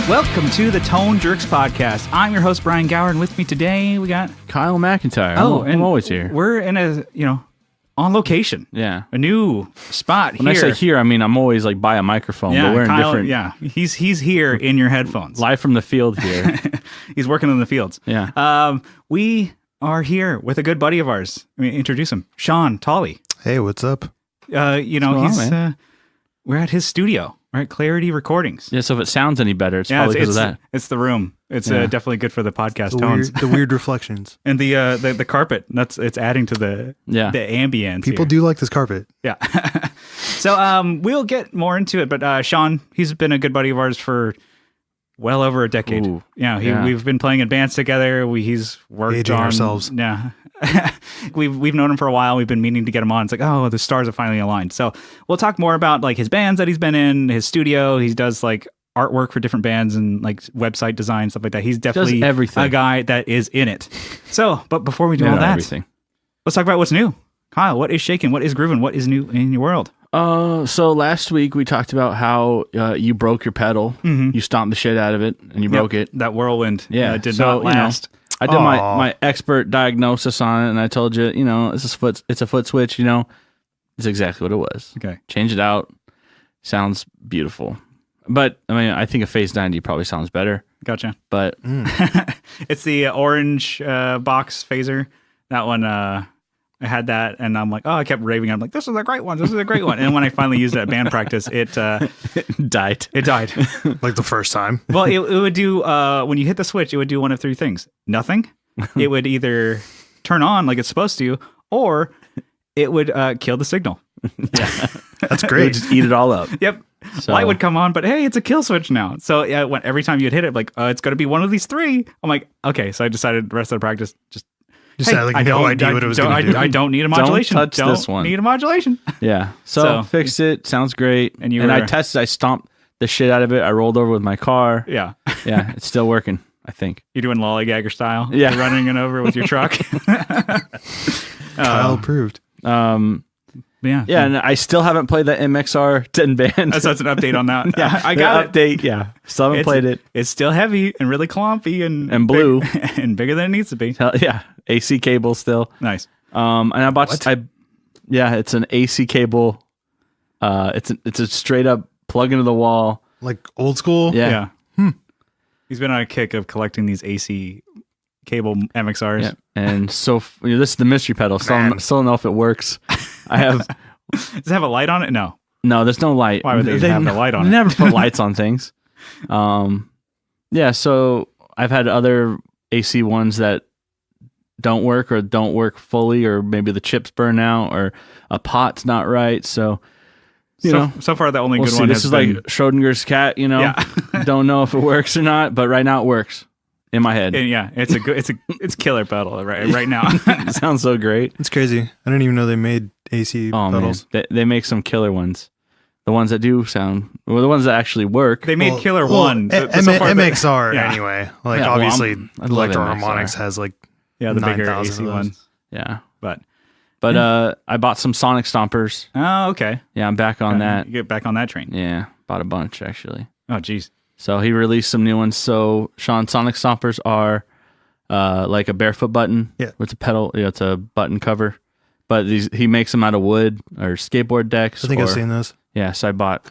Welcome to the Tone Jerks podcast. I'm your host, Brian Gower, and with me today we got Kyle McIntyre. I'm always here. We're in on location. Yeah. A new spot When I say here, I mean I'm always like by a microphone, but we're Kyle, in different. Yeah, he's here in your headphones. Live from the field here. He's working in the fields. Yeah. We are here with a good buddy of ours. I mean, introduce him, Sean Tolley. Hey, what's up? We're at his studio. We're at Clarity Recordings. Yeah, so if it sounds any better, it's probably because of that. It's the room. It's definitely good for the podcast tones. The weird reflections. And the carpet. It's adding to the ambience. People do like this carpet. Yeah. So we'll get more into it, but Sean, he's been a good buddy of ours for well over a decade. Ooh, We've been playing in bands together. He's worked Aging on ourselves. Yeah. We've known him for a while. We've been meaning to get him on. It's like, oh, the stars have finally aligned. So we'll talk more about like his bands that he's been in, his studio. He does like artwork for different bands and like website design, stuff like that. He's definitely a guy that is in it. So, but before we do all that, let's talk about what's new. Kyle, what is shaking? What is grooving? What is new in your world? So last week we talked about how you broke your pedal. Mm-hmm. You stomped the shit out of it and you broke it. That whirlwind did not last. I did my expert diagnosis on it, and I told you, it's a foot switch, It's exactly what it was. Okay. Change it out. Sounds beautiful. But, I mean, I think a Phase 90 probably sounds better. Gotcha. But it's the orange box phaser. That one, I had that, and I'm like, I kept raving. I'm like, this is a great one. This is a great one. And when I finally used it at band practice, it died. It died. Like the first time. Well, it would do, when you hit the switch, it would do one of three things. Nothing. It would either turn on like it's supposed to, or it would kill the signal. Yeah. That's great. It would just eat it all up. Yep. So. Light would come on, but hey, it's a kill switch now. So every time you'd hit it, like, it's going to be one of these three. I'm like, okay. So I decided the rest of the practice, had like no idea what it was going to do. I don't need a modulation. Don't touch this one. Need a modulation. Yeah. So fixed it. Sounds great. And I tested. I stomped the shit out of it. I rolled over with my car. Yeah. Yeah. It's still working, I think. You're doing lollygagger style. Yeah. You're running it over with your truck. Kyle approved. Yeah. Yeah. And I still haven't played the MXR 10 band. So that's an update on that. Yeah. I got update. Yeah. Still haven't played it. It's still heavy and really clumpy and blue and bigger than it needs to be. Yeah. AC cable still. Nice. And I bought it's an AC cable. It's a straight up plug into the wall. Like old school? Yeah. He's been on a kick of collecting these AC cable MXRs. Yeah. And so this is the mystery pedal. Still don't know if it works. I have. Does it have a light on it? No, there's no light. Why would they have the light on it? They never put lights on things. Yeah, so I've had other AC ones that don't work fully, or maybe the chips burn out, or a pot's not right. So far the only good one this is been... like Schrodinger's cat. Yeah. Don't know if it works or not, but right now it works in my head. And yeah, it's killer pedal right now. It sounds so great. It's crazy. I didn't even know they made AC pedals. Man. They make some killer ones. The ones that do sound, the ones that actually work. They made killer one. MXR anyway. Like obviously, Electro-Harmonics has like the bigger AC ones. Yeah, but I bought some Sonic Stompers. Oh, okay. Yeah, I'm back on that. You get back on that train. Yeah, bought a bunch actually. Oh, geez. So he released some new ones. So Sean, Sonic Stompers are like a barefoot button. Yeah, with a pedal. It's a button cover. But he makes them out of wood or skateboard decks. I think I've seen those. Yeah, so I bought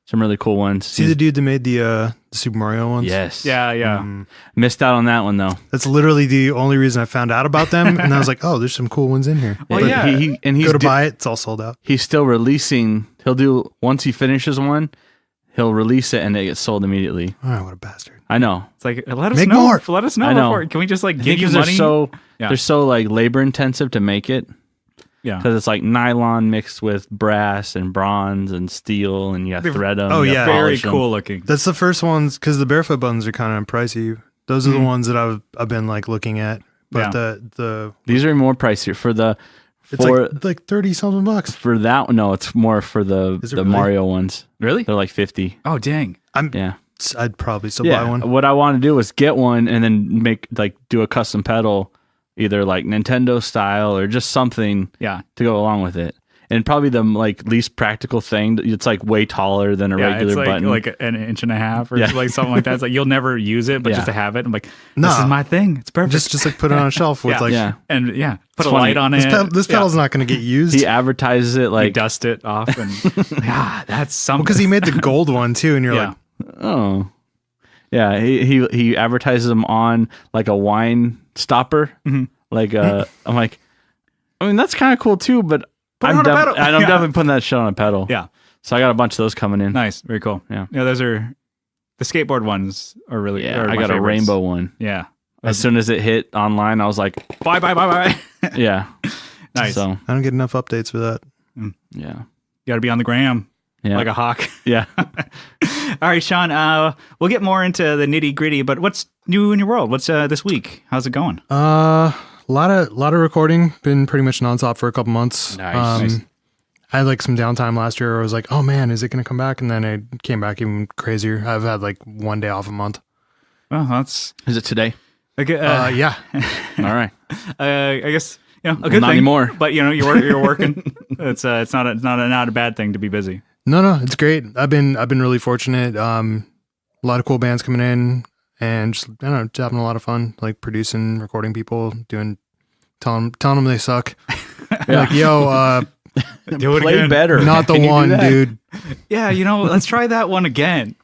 some really cool ones. See the dude that made the Super Mario ones? Yes. Yeah. Missed out on that one though. That's literally the only reason I found out about them, and I was like, oh, there's some cool ones in here. Well, but yeah. He's go to buy it, it's all sold out. He's still releasing. Once he finishes one, he'll release it and it gets sold immediately. Oh, what a bastard! I know. It's like let us Make know. more. Let us know. I know. Before. Can we just like give you money? They're so like labor intensive to make it. Yeah, because it's like nylon mixed with brass and bronze and steel, and you got to thread them. Oh yeah, very cool looking. That's the first ones because the barefoot buttons are kind of pricey. Those are the ones that I've been like looking at. But these are more pricier for the. It's like 30 something bucks for that one. No, it's more for the really? Mario ones. Really? They're like 50. Oh dang! I'd probably still buy one. What I want to do is get one and then do a custom pedal, either like Nintendo style or just something to go along with it. and probably the like least practical thing. It's like way taller than a regular it's like, button. like an inch and a half or like something like that. It's like you'll never use it, but just to have it, I'm like, this is my thing. It's perfect. Just like put it on a shelf with like and put a funny. light on it. This pedal's not going to get used. He advertises it like you dust it off, and that's something. Because he made the gold one too, and you're like, oh. Yeah, he advertises them on like a wine stopper. Like I'm like, I mean that's kind of cool too, but I'm definitely putting that shit on a pedal. Yeah. So I got a bunch of those coming in. Nice, very cool. Yeah. Those are the skateboard ones are really. Yeah, are I got my a favorites. rainbow one. Yeah. As soon as it hit online, I was like, bye. yeah. Nice. So I don't get enough updates for that. yeah, you got to be on the gram like a hawk. Yeah. All right, Sean. We'll get more into the nitty gritty, but what's new in your world? What's this week? How's it going? A lot of recording. Been pretty much nonstop for a couple months. Nice. I had like some downtime last year where I was like, oh man, is it going to come back? And then it came back even crazier. I've had like 1 day off a month. Well, that's. Is it today? Yeah. All right. I guess a good not thing. anymore. But you're working. It's not a bad thing to be busy. No, it's great. I've been really fortunate. A lot of cool bands coming in, and just having a lot of fun, like producing, recording people, telling them they suck. Like, yo, do it Play again. better. not the Can you do one, that? dude. Yeah, let's try that one again.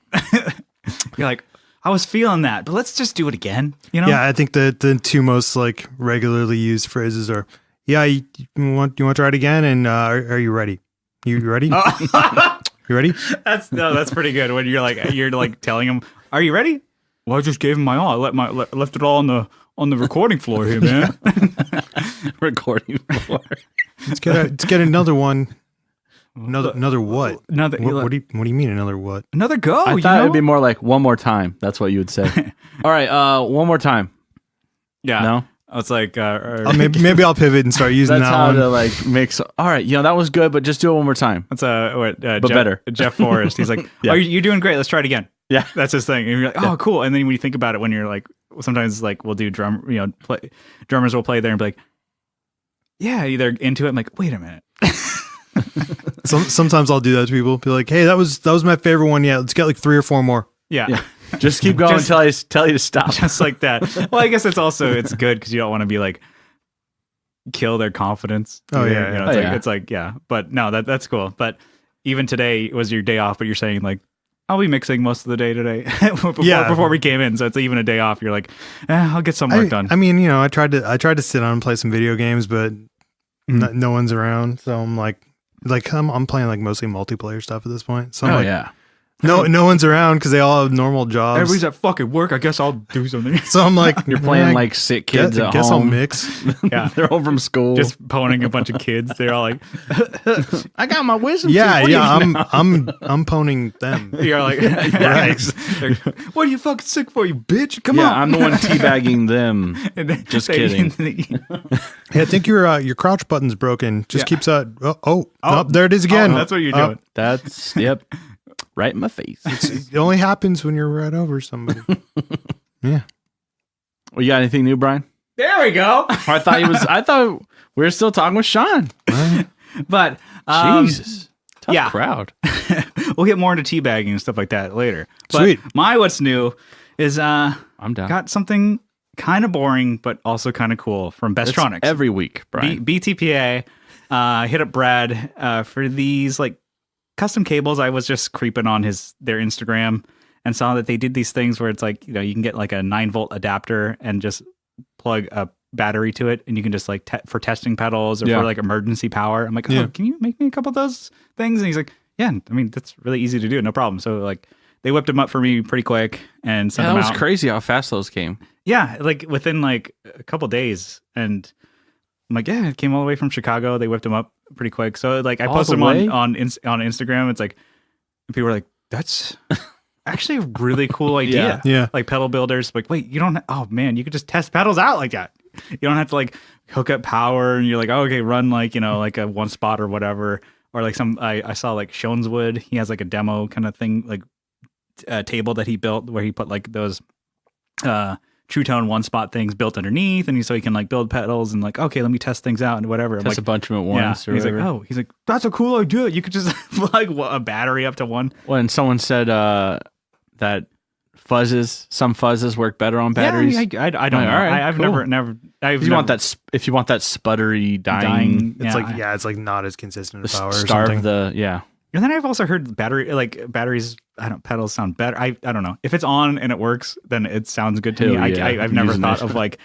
You're like, I was feeling that, but let's just do it again. Yeah, I think the two most like regularly used phrases are, yeah, you want to try it again, and are you ready? You ready? You ready? That's pretty good. When you're like telling him, "Are you ready?" Well, I just gave him my all. I left it all on the recording floor here, man. Recording floor. Let's get another one. Another what? Another. What do you mean another what? Another go. I thought it would be more like one more time. That's what you would say. All right, one more time. Yeah. No. It's like Maybe I'll pivot and start using That's that how one. to like make. All right, that was good, but just do it one more time. That's but Jeff, better. Jeff Forrest. He's like, Yeah. "Oh, you're doing great. Let's try it again." Yeah. That's his thing. And you're like, "Oh, cool." And then when you think about it, when you're like, sometimes like we'll do drummers will play there and be like, "Yeah," they're into it. I'm like, "Wait a minute." Sometimes I'll do that to people. Be like, hey, that was my favorite one. Yeah, let's get like 3 or 4 more. Yeah. Just keep going until I tell you to stop. Just like that. Well, I guess it's good because you don't want to be like kill their confidence. Oh, either. yeah. It's like but no, that's cool. But even today was your day off, but you're saying like, I'll be mixing most of the day today before we came in. So it's even a day off. You're like, I'll get some work done. I mean, I tried to sit down and play some video games, but no one's around. So I'm like I'm playing like mostly multiplayer stuff at this point. So I'm no one's around because they all have normal jobs. Everybody's at fucking work. I guess I'll do something. So I'm like, You're playing like sick kids at guess home. I'll mix. Yeah. They're home from school. Just poning a bunch of kids. They're all like, I got my wisdom. Yeah, teeth. I'm poning them. you're like, Right. What are you fucking sick for, you bitch? Come Yeah, on. I'm the one teabagging them. And then Just kidding. Hey, I think your crouch button's broken. Just keeps there it is again. That's what you're doing. That's right in my face. It only happens when you're right over somebody. Yeah. Well, you got anything new, Brian? There we go. I thought we were still talking with Sean. But Jesus. Tough crowd. crowd. We'll get more into teabagging and stuff like that later. But Sweet. my what's new is I'm down. got something kind of boring but also kind of cool from Best-Tronics. Every week, Brian. BTPA hit up Brad for these like custom cables. I was just creeping on their Instagram and saw that they did these things where it's like, you can get like a 9-volt adapter and just plug a battery to it, and you can just like for testing pedals or for like emergency power. I'm like, can you make me a couple of those things? And he's like, yeah, I mean, that's really easy to do, no problem. So like they whipped them up for me pretty quick and sent them out. That was crazy how fast those came. Yeah, like within like a couple days, and I'm like, yeah, it came all the way from Chicago. They whipped them up pretty quick. So like I posted them on Instagram. It's like people were like, that's actually a really cool idea. Yeah. Like pedal builders, like, wait, you don't. Oh man, you could just test pedals out like that. You don't have to like hook up power, and you're like, oh, okay, run like like a one spot or whatever, or like I saw like Shoneswood. He has like a demo kind of thing, like a table that he built where he put like those True Tone one spot things built underneath, and so he can like build pedals and like, okay, let me test things out and whatever. I'm Test a like, bunch of them at once. yeah. Or He's whatever. like, oh, he's like, that's a cool idea. You could just plug a battery up to one. When someone said that some fuzzes work better on batteries. Yeah, I don't know. All right, I've cool. never. If you want that sputtery dying, It's like it's like not as consistent as power or starve something. yeah. And then I've also heard batteries. Pedals sound better. I don't know if it's on and it works, then it sounds good to me. Hell yeah. I've never Using thought it. of like,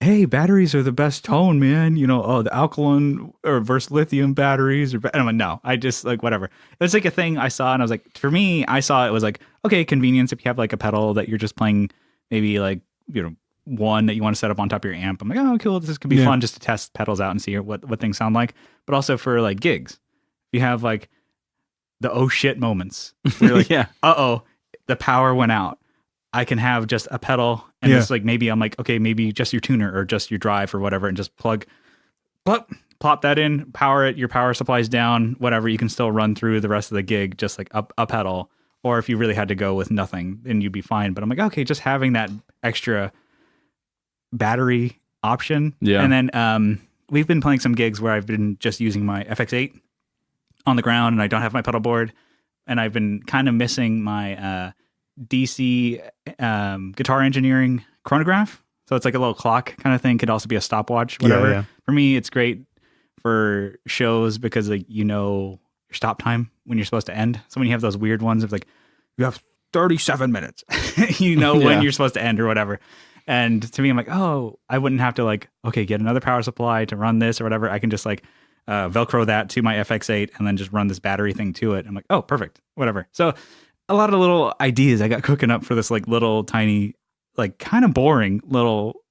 hey, batteries are the best tone, man. You know, oh, the alkaline or versus lithium batteries. Or I'm like, no, I just like whatever. It's like a thing I saw, and I was like, for me, I saw it was like, okay, convenience. If you have like a pedal that you're just playing, maybe like one that you want to set up on top of your amp. I'm like, oh, cool. This could be fun just to test pedals out and see what things sound like. But also for like gigs, you have like the oh shit moments. You're like, uh-oh, the power went out. I can have just a pedal and just like, maybe I'm like, okay, maybe just your tuner or just your drive or whatever, and just plop that in, power it, your power supply's down, whatever. You can still run through the rest of the gig, just like a pedal. Or if you really had to go with nothing, then you'd be fine. But I'm like, okay, just having that extra battery option. Yeah. And then we've been playing some gigs where I've been just using my FX8 on the ground, and I don't have my pedal board, and I've been kind of missing my DC guitar engineering chronograph. So it's like a little clock kind of thing. Could also be a stopwatch, whatever. Yeah. For me, it's great for shows because like your stop time when you're supposed to end. So when you have those weird ones of like you have 37 minutes, when you're supposed to end or whatever. And to me, I'm like, oh, I wouldn't have to like, okay, get another power supply to run this or whatever. I can just like Velcro that to my FX8 and then just run this battery thing to it. I'm like, oh, perfect, whatever. So a lot of little ideas I got cooking up for this like little tiny, like kind of boring little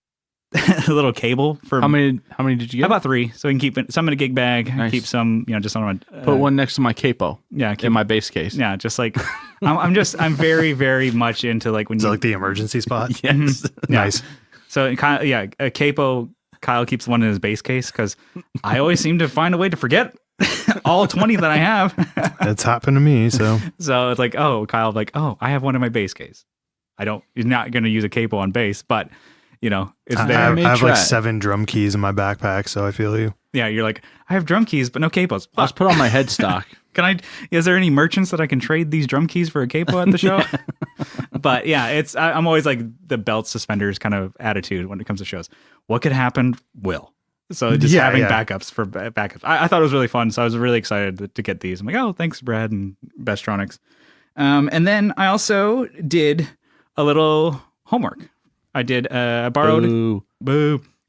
little cable for How many did you get? How about 3? So we can keep some in a gig bag, Nice. keep some, just on my Put one next to my capo. keep, In my base case. yeah, just like I'm very very much into like when Is you it like the emergency spot? Yes. Nice. So a capo. Kyle keeps one in his base case because I always seem to find a way to forget all 20 that I have. That's happened to me. So So it's like, oh, Kyle, like, oh, I have one in my base case. He's not going to use a capo on bass, but it's I there. have, may I have like try. 7 drum keys in my backpack. So I feel you. Yeah, you're like, I have drum keys, but no capos. Let's put on my headstock. Is there any merchants that I can trade these drum keys for a capo at the show? But yeah, I'm always like the belt suspenders kind of attitude when it comes to shows. What could happen will. So just having backups for backups. I thought it was really fun. So I was really excited to get these. I'm like, oh, thanks, Brad and Best-Tronics. And then I also did a little homework. I did, I borrowed,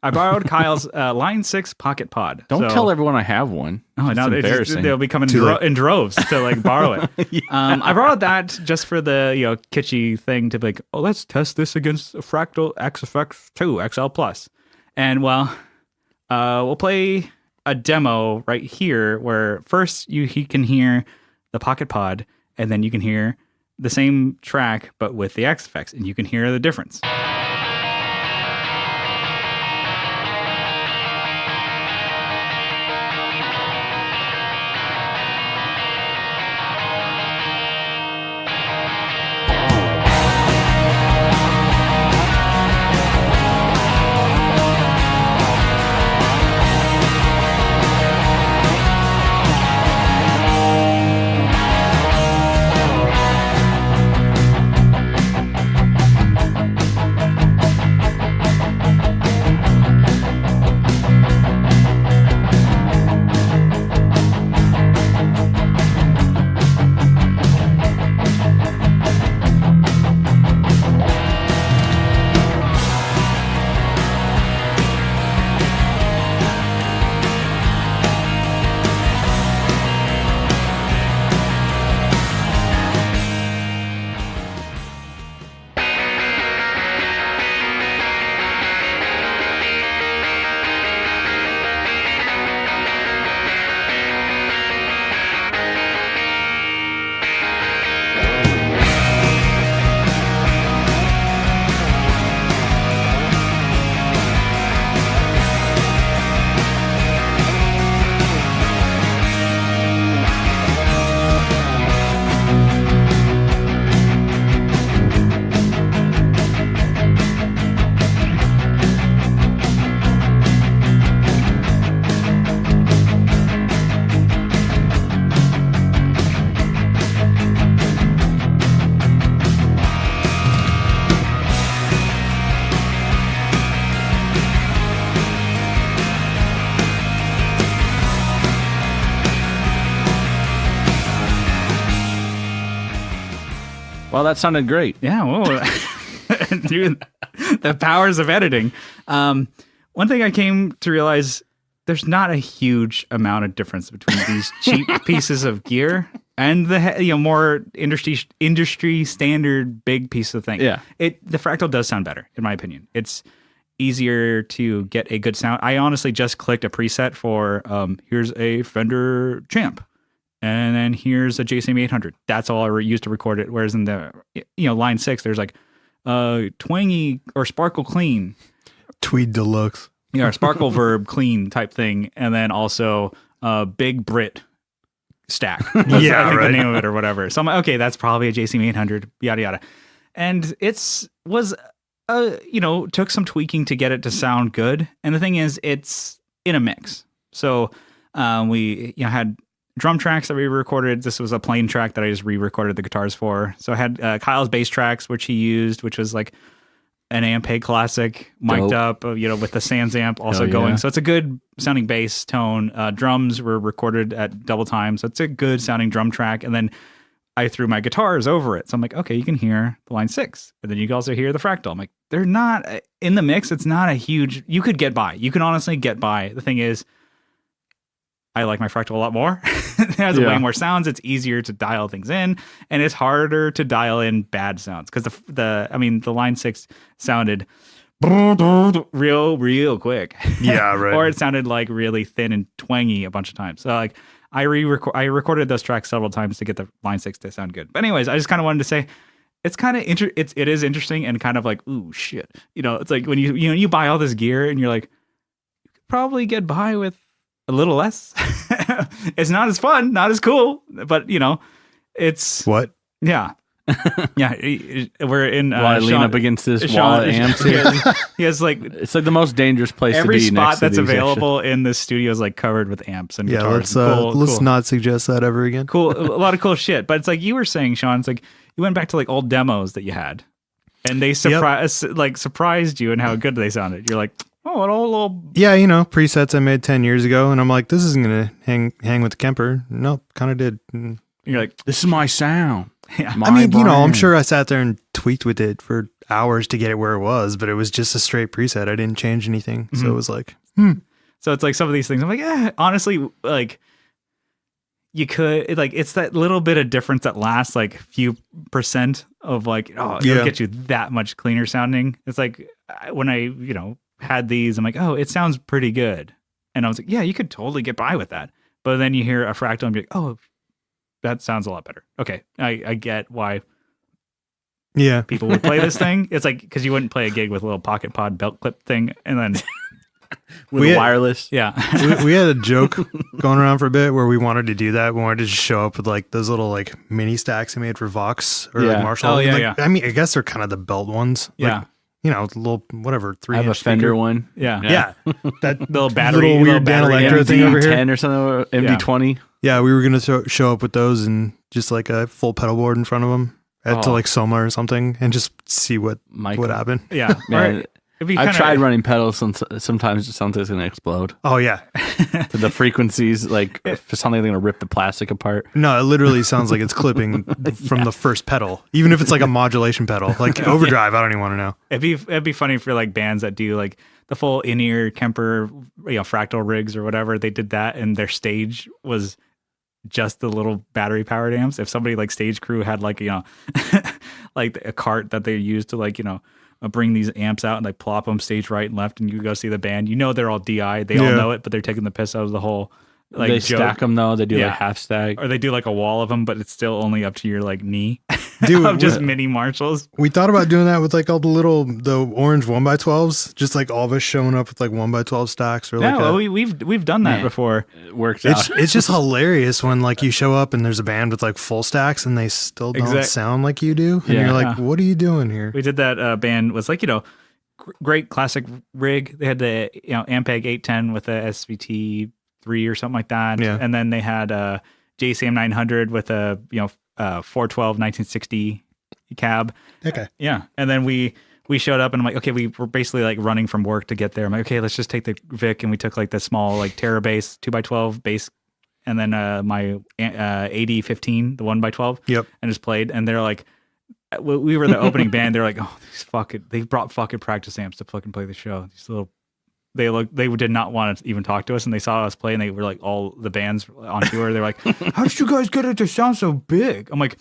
I borrowed Kyle's Line 6 Pocket Pod. Don't tell everyone I have one. Oh, now It's embarrassing. they'll be coming in droves to like borrow it. I borrowed that just for the kitschy thing to be like, oh, let's test this against a Fractal XFX2 XL Plus, and we'll play a demo right here where first he can hear the Pocket Pod, and then you can hear the same track but with the XFX, and you can hear the difference. Well, that sounded great. Yeah, whoa. Dude, the powers of editing. One thing I came to realize, there's not a huge amount of difference between these cheap pieces of gear and the more industry standard big piece of thing. Yeah. The Fractal does sound better, in my opinion. It's easier to get a good sound. I honestly just clicked a preset for here's a Fender Champ. And then here's a JCM 800. That's all I used to record it. Whereas in the line 6, there's like twangy or sparkle clean, Tweed Deluxe. or sparkle verb clean type thing, and then also big Brit stack. That's, Yeah, I think right. the name of it or whatever. So I'm like, okay, that's probably a JCM 800. Yada yada. And took some tweaking to get it to sound good. And the thing is, it's in a mix. So we had drum tracks that we recorded. This was a plain track that I just re-recorded the guitars for. So I had Kyle's bass tracks, which he used, which was like an Ampeg classic, mic'd up, with the Sans amp also Hell going. yeah. So it's a good sounding bass tone. Drums were recorded at double time, so it's a good sounding drum track. And then I threw my guitars over it. So I'm like, okay, you can hear the line 6, and then you can also hear the Fractal. I'm like, they're not in the mix. It's not a huge. You could get by. You can honestly get by. The thing is, I like my Fractal a lot more. It has way more sounds. It's easier to dial things in, and it's harder to dial in bad sounds because the line 6 sounded real quick. Yeah, right. Or it sounded like really thin and twangy a bunch of times. So like I recorded those tracks several times to get the line 6 to sound good. But anyways, I just kind of wanted to say it's kind of it is interesting and kind of like, ooh shit. It's like when you buy all this gear and you're like, you could probably get by with a little less. It's not as fun, not as cool, but it's What? yeah. Yeah, we're in. While I lean Sean- up against this Sean- wall of amps here. He has like It's like the most dangerous place to every be. spot next to that's these, available in this studio is like covered with amps and Yeah, guitars. let's not suggest that ever again. Cool, a lot of cool shit. But it's like you were saying, Sean. It's like you went back to like old demos that you had, and they surprised you in how good they sounded. You're like, oh, an old little. Yeah, presets I made 10 years ago, and I'm like, this isn't gonna hang with the Kemper. Nope, kind of did. You're like, This is my sound. yeah. My I mean, I'm brand. sure I sat there and tweaked with it for hours to get it where it was, but it was just a straight preset. I didn't change anything, so it was like, So it's like some of these things. I'm like, honestly, like you could like it's that little bit of difference that lasts like few percent of like it'll get you that much cleaner sounding. It's like when I had these, I'm like, oh, it sounds pretty good, and I was like, yeah, you could totally get by with that. But then you hear a Fractal and be like, oh, that sounds a lot better. Okay, I get why yeah. people would play this thing. It's like because you wouldn't play a gig with a little pocket pod belt clip thing, and then with We had- wireless. yeah. we had a joke going around for a bit where we wanted to do that. We wanted to just show up with like those little like mini stacks we made for Vox or Yeah. like Marshall. Oh, yeah, Like, yeah. I mean, I guess they're kind of the belt ones. Yeah. Like, little whatever 3 I have a inch Fender speaker. one. Yeah. Yeah, that Little battery, little weird Dan battery Electro thing over here. MD10 or something. MD20. Yeah, we were gonna show up with those and just like a full pedal board in front of them to Oh. like Soma or something, and just see what Michael. happened. Yeah. Man, Or it'd be I've kinda- tried running pedals. Sometimes it sounds like it's going to explode. Oh yeah, To the frequencies, like for something they're going to rip the plastic apart. no, it literally sounds like it's clipping from the first pedal, even if it's like a modulation pedal, like overdrive. I don't even want to know. It'd be funny for like bands that do like the full in-ear Kemper, Fractal rigs or whatever. They did that, and their stage was just the little battery powered amps. If somebody like stage crew had like like a cart that they used to like bring these amps out and like plop them stage right and left, and you go see the band. They're all DI. They all Yeah. know it, but they're taking the piss out of the whole like They joke. stack them though. They do Yeah. like half stack. Or they do like a wall of them, but it's still only up to your like knee. Dude, of just mini Marshalls. we thought about doing that with like all the orange 1x12s, just like all of us showing up with like 1x12 stacks or like Yeah, well, we've done that Man. before. It works out. it's just hilarious when like you show up and there's a band with like full stacks and they still don't Exact- sound like you do, and Yeah. you're like, what are you doing here? We did that band was like great classic rig. They had the Ampeg 810 with a SVT 3 or something like that. Yeah. And then they had a JCM 900 with a 412 1960 cab. Okay. Yeah. And then we showed up and I'm like, okay, we were basically like running from work to get there. I'm like, okay, let's just take the Vic, and we took like the small like Terra bass 2x12 bass, and then my AD 15, the 1x12. Yep. And just played. And they're like, we were the opening band. They're like, oh, they brought fucking practice amps to fucking play the show. These little, they did not want to even talk to us, and they saw us play, and they were like, all the bands on tour. They're like, how did you guys get it to sound so big? I'm like,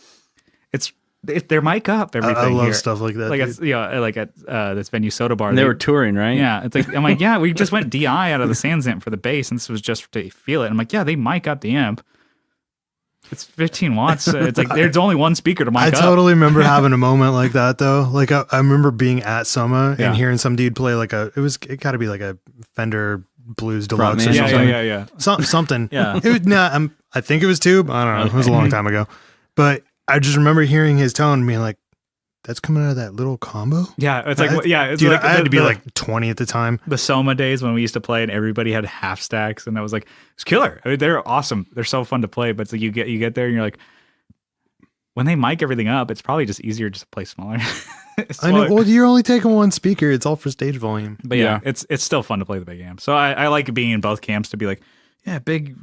they're mic up everything. I love here. stuff like that. Like it's like at this venue Soda Bar. And they were touring, right? Yeah, it's like I'm like, yeah, we just went DI out of the Sans amp for the bass, and this was just to feel it. I'm like, yeah, they mic up the amp. It's 15 watts. It's like there's only one speaker to mic I up. totally remember having a moment like that though. Like I remember being at Soma Yeah. and hearing some dude play like it got to be like a Fender Blues Deluxe or Frontman. something. Yeah. Something. Yeah. It was, I think it was Tube. I don't know. It was a long time ago. But I just remember hearing his tone and being like, that's coming out of that little combo? Yeah, it's like it's Dude, like I had to be like 20 at the time. the Soma days when we used to play and everybody had half stacks, and I was like, it's killer. I mean, they're awesome. They're so fun to play, but it's like you get there and you're like, when they mic everything up, it's probably just easier just to play smaller. I know. Well, you're only taking one speaker. It's all for stage volume. But yeah, it's still fun to play the big amp. So I like being in both camps to be like, yeah, big,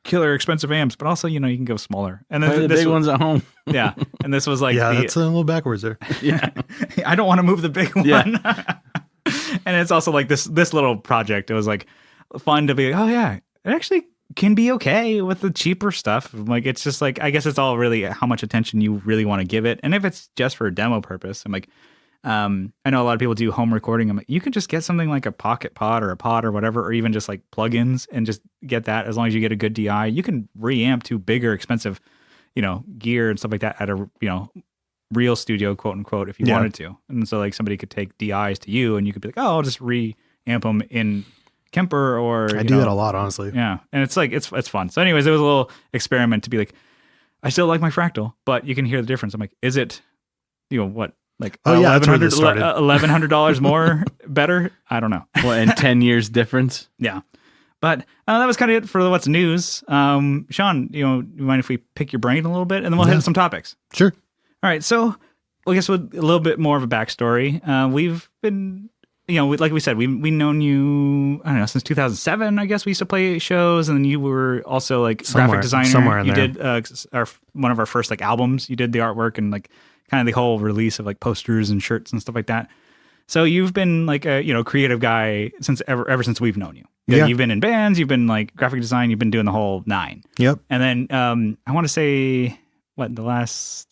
killer expensive amps, but also, you can go smaller. And then Play the big ones at home. Yeah. And this was like, Yeah, that's a little backwards there. Yeah. I don't want to move the big one. Yeah. And it's also like this little project. It was like fun to be like, oh yeah, it actually can be okay with the cheaper stuff. Like, it's just like, I guess it's all really how much attention you really want to give it. And if it's just for a demo purpose, I'm like, I know a lot of people do home recording. I'm like, you can just get something like a pocket pod or a pod or whatever, or even just like plugins and just get that. As long as you get a good DI, you can reamp to bigger, expensive, gear and stuff like that at a, real studio, quote unquote, if you wanted to. And so like somebody could take DIs to you and you could be like, oh, I'll just reamp them in Kemper or I do that a lot, honestly. Yeah. And it's like, it's fun. So anyways, it was a little experiment to be like, I still like my Fractal, but you can hear the difference. I'm like, is it, what? Like, Oh, yeah, that's where this started. $1,100 more better? I don't know. Well, and 10 years difference. Yeah. But that was kind of it for what's news. Sean, you mind if we pick your brain a little bit and then we'll hit some topics? Sure. All right. So I guess with a little bit more of a backstory, we've been, like we said, we've known you, I don't know, since 2007, I guess we used to play shows. And then you were also like graphic designer. Somewhere in you there. did one of our first like albums. You did the artwork and like kind of the whole release of like posters and shirts and stuff like that. So you've been like a, creative guy since ever since we've known you. Yeah. You've been in bands, you've been like graphic design, you've been doing the whole nine. Yep. And then I want to say the last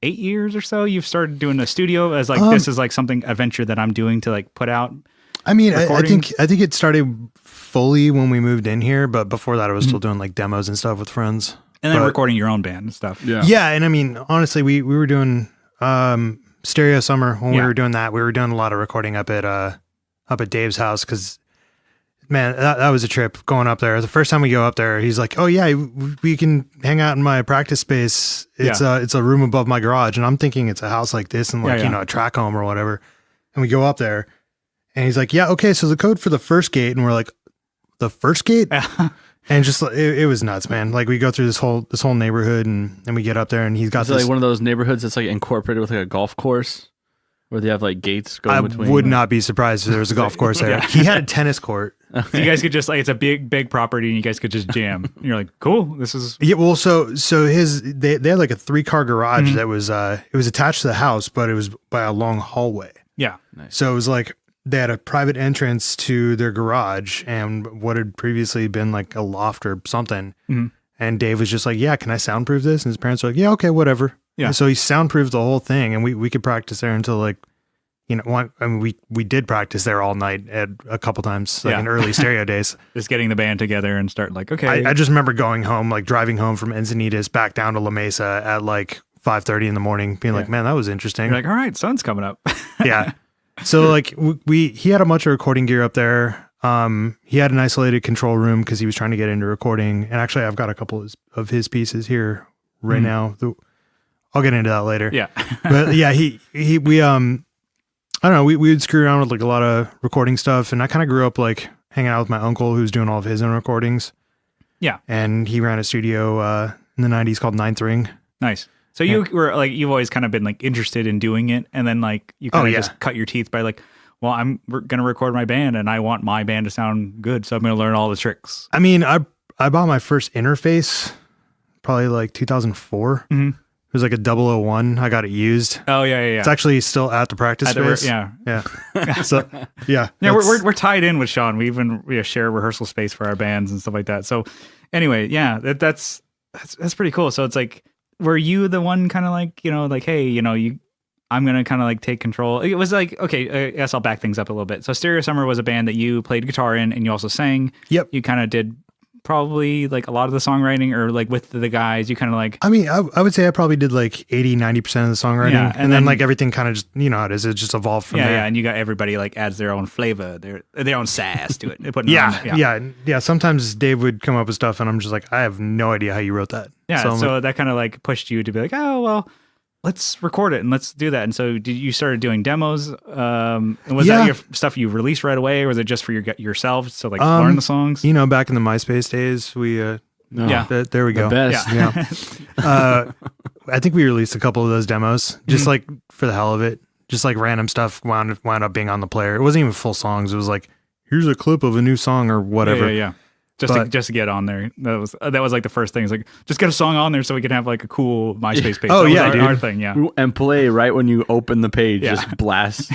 8 years or so, you've started doing a studio as like, this is like something, a venture that I'm doing to like put out. I mean, I think recordings. it started fully when we moved in here, but before that I was still doing like demos and stuff with friends. And then But- recording your own band and stuff. Yeah. Yeah, and I mean, honestly, we were doing Stereo Summer when we were doing that. We were doing a lot of recording up at Dave's house because, man, that was a trip going up there. The first time we go up there, he's like, "Oh yeah, we can hang out in my practice space. It's a room above my garage." And I'm thinking it's a house like this and like a track home or whatever. And we go up there, and he's like, "Yeah, okay, so the code for the first gate," and we're like, "The first gate." And just it was nuts, man. Like we go through this whole neighborhood and we get up there and he's got Is it this. like one of those neighborhoods that's like incorporated with like a golf course where they have like gates going I between? would not be surprised if there was a golf course there. He had a tennis court. So you guys could just like, it's a big property and you guys could just jam. And you're like, cool, this is. Yeah, well, so they had like a 3-car garage that was it was attached to the house, but it was by a long hallway. Yeah. So it was like they had a private entrance to their garage and what had previously been like a loft or something. Mhm. And Dave was just like, "Yeah, can I soundproof this?" And his parents were like, "Yeah, okay, whatever." Yeah. And so he soundproofed the whole thing, and we could practice there until like, we did practice there all night at a couple times, like in early stereo days. Just getting the band together and start like, okay. I just remember going home, like driving home from Encinitas back down to La Mesa at like 5:30 in the morning, being like, "Man, that was interesting." You're like, all right, sun's coming up. Yeah. So like he had a bunch of recording gear up there. He had an isolated control room because he was trying to get into recording. And actually, I've got a couple of his pieces here right now. I'll get into that later. Yeah. But yeah, we I don't know. We would screw around with like a lot of recording stuff, and I kind of grew up like hanging out with my uncle who's doing all of his own recordings. Yeah. And he ran a studio in the 90s called Ninth Ring. Nice. So you were like, you've always kind of been like interested in doing it. And then like you kind of just cut your teeth by like, well, I'm going to record my band and I want my band to sound good. So I'm going to learn all the tricks. I mean, I bought my first interface probably like 2004. It was like a 001. I got it used. Oh yeah. It's actually still at the practice space. Yeah. So yeah. Yeah, we're tied in with Sean. We even share rehearsal space for our bands and stuff like that. So anyway, yeah, that's pretty cool. So it's like, were you the one kind of like, like, hey, I'm going to kind of like take control. It was like, okay, I guess I'll back things up a little bit. So Stereo Summer was a band that you played guitar in and you also sang. Yep. You kind of did probably like a lot of the songwriting, or like with the guys, you kind of like... I mean, I would say I probably did like 80-90% of the songwriting. Yeah, and then like everything kind of just, how it is. It just evolved from there. Yeah, and you got everybody like adds their own flavor, their own sass to it. They put yeah. Sometimes Dave would come up with stuff and I'm just like, I have no idea how you wrote that. Yeah, so that kind of like pushed you to be like, oh, well, let's record it and let's do that. And so you started doing demos? And was that your stuff you released right away, or was it just for yourself to like learn the songs? Back in the MySpace days, we there we go. The best. Yeah. I think we released a couple of those demos just like for the hell of it. Just like random stuff wound up being on the player. It wasn't even full songs. It was like, here's a clip of a new song or whatever. Yeah. Just to get on there. That was like the first thing. It's like, just get a song on there so we can have like a cool MySpace page. That was our thing. Yeah. And play right when you open the page. Yeah. Just blast.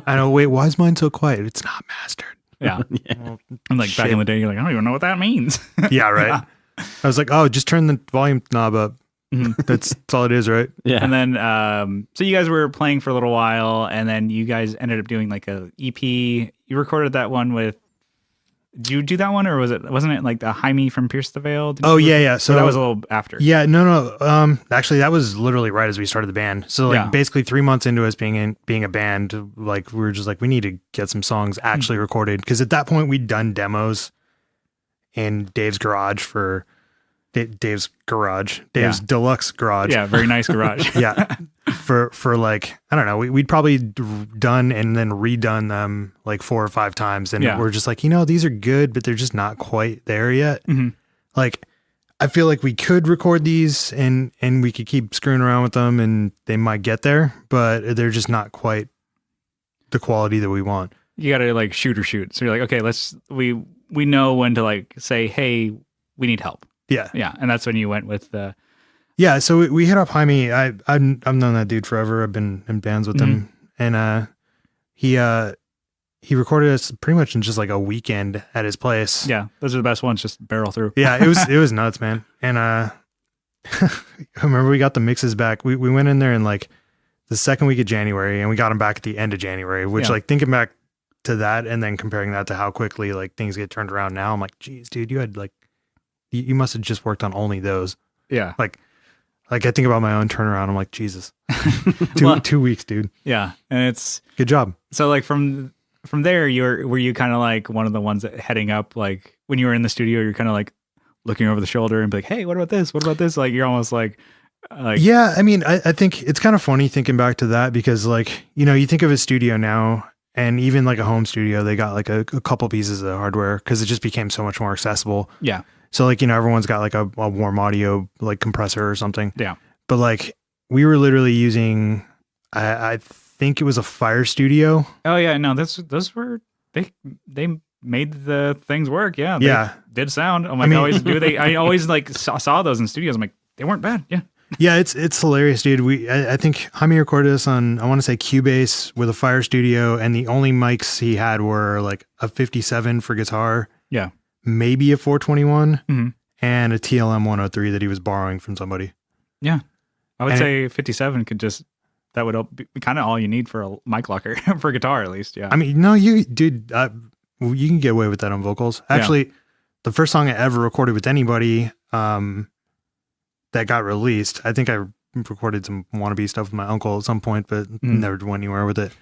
I know. Wait, why is mine so quiet? It's not mastered. Yeah. Well, and like back in the day, you're like, I don't even know what that means. Yeah. Right. I was like, oh, just turn the volume knob up. That's all it is, right? Yeah. And then, so you guys were playing for a little while, and then you guys ended up doing like a EP. You recorded that one with. Did you do that one, or wasn't it like the Jaime from Pierce the Veil? Yeah. So that was a little after. Yeah, no. Actually, that was literally right as we started the band. So like basically 3 months into us being a band, like we were just like, we need to get some songs actually recorded, because at that point we'd done demos in Dave's garage for Dave's deluxe garage. Yeah, very nice garage. Yeah. For like, I don't know, we'd probably done and then redone them like 4 or 5 times. And we're just like, these are good, but they're just not quite there yet. Mm-hmm. Like, I feel like we could record these and we could keep screwing around with them and they might get there, but they're just not quite the quality that we want. You got to like shoot. So you're like, okay, we know when to like say, hey, we need help. Yeah. Yeah. And that's when you went with the... Yeah, so we hit up Jaime. I've known that dude forever. I've been in bands with him, and he recorded us pretty much in just like a weekend at his place. Yeah, those are the best ones. Just barrel through. Yeah, it was nuts, man. And I remember we got the mixes back. We went in there in like the second week of January, and we got them back at the end of January. Which like thinking back to that, and then comparing that to how quickly like things get turned around now, I'm like, geez, dude, you had like you must have just worked on only those. Yeah, Like I think about my own turnaround, I'm like, Jesus, 2 weeks, dude. Yeah, and it's good job. So like from there, were you kind of like one of the ones that heading up, like when you were in the studio, you're kind of like looking over the shoulder and be like, hey, what about this? What about this? Like you're almost like yeah. I mean, I think it's kind of funny thinking back to that, because like you think of a studio now, and even like a home studio, they got like a couple pieces of hardware because it just became so much more accessible. Yeah. So like, everyone's got like a warm audio like compressor or something. Yeah. But like we were literally using, I think it was a Fire Studio. Oh yeah. No, those were, they made the things work. Yeah. They did sound. I'm like, I always like saw those in studios. I'm like, they weren't bad. Yeah. Yeah. It's hilarious, dude. I think Jaime recorded us on, I want to say Cubase with a Fire Studio, and the only mics he had were like a 57 for guitar. Yeah. Maybe a 421 and a TLM 103 that he was borrowing from somebody. Yeah. I would say 57 could that would be kind of all you need for a mic locker for guitar, at least. Yeah. I mean, no, you can get away with that on vocals. Actually, the first song I ever recorded with anybody that got released, I think I recorded some wannabe stuff with my uncle at some point, but never went anywhere with it.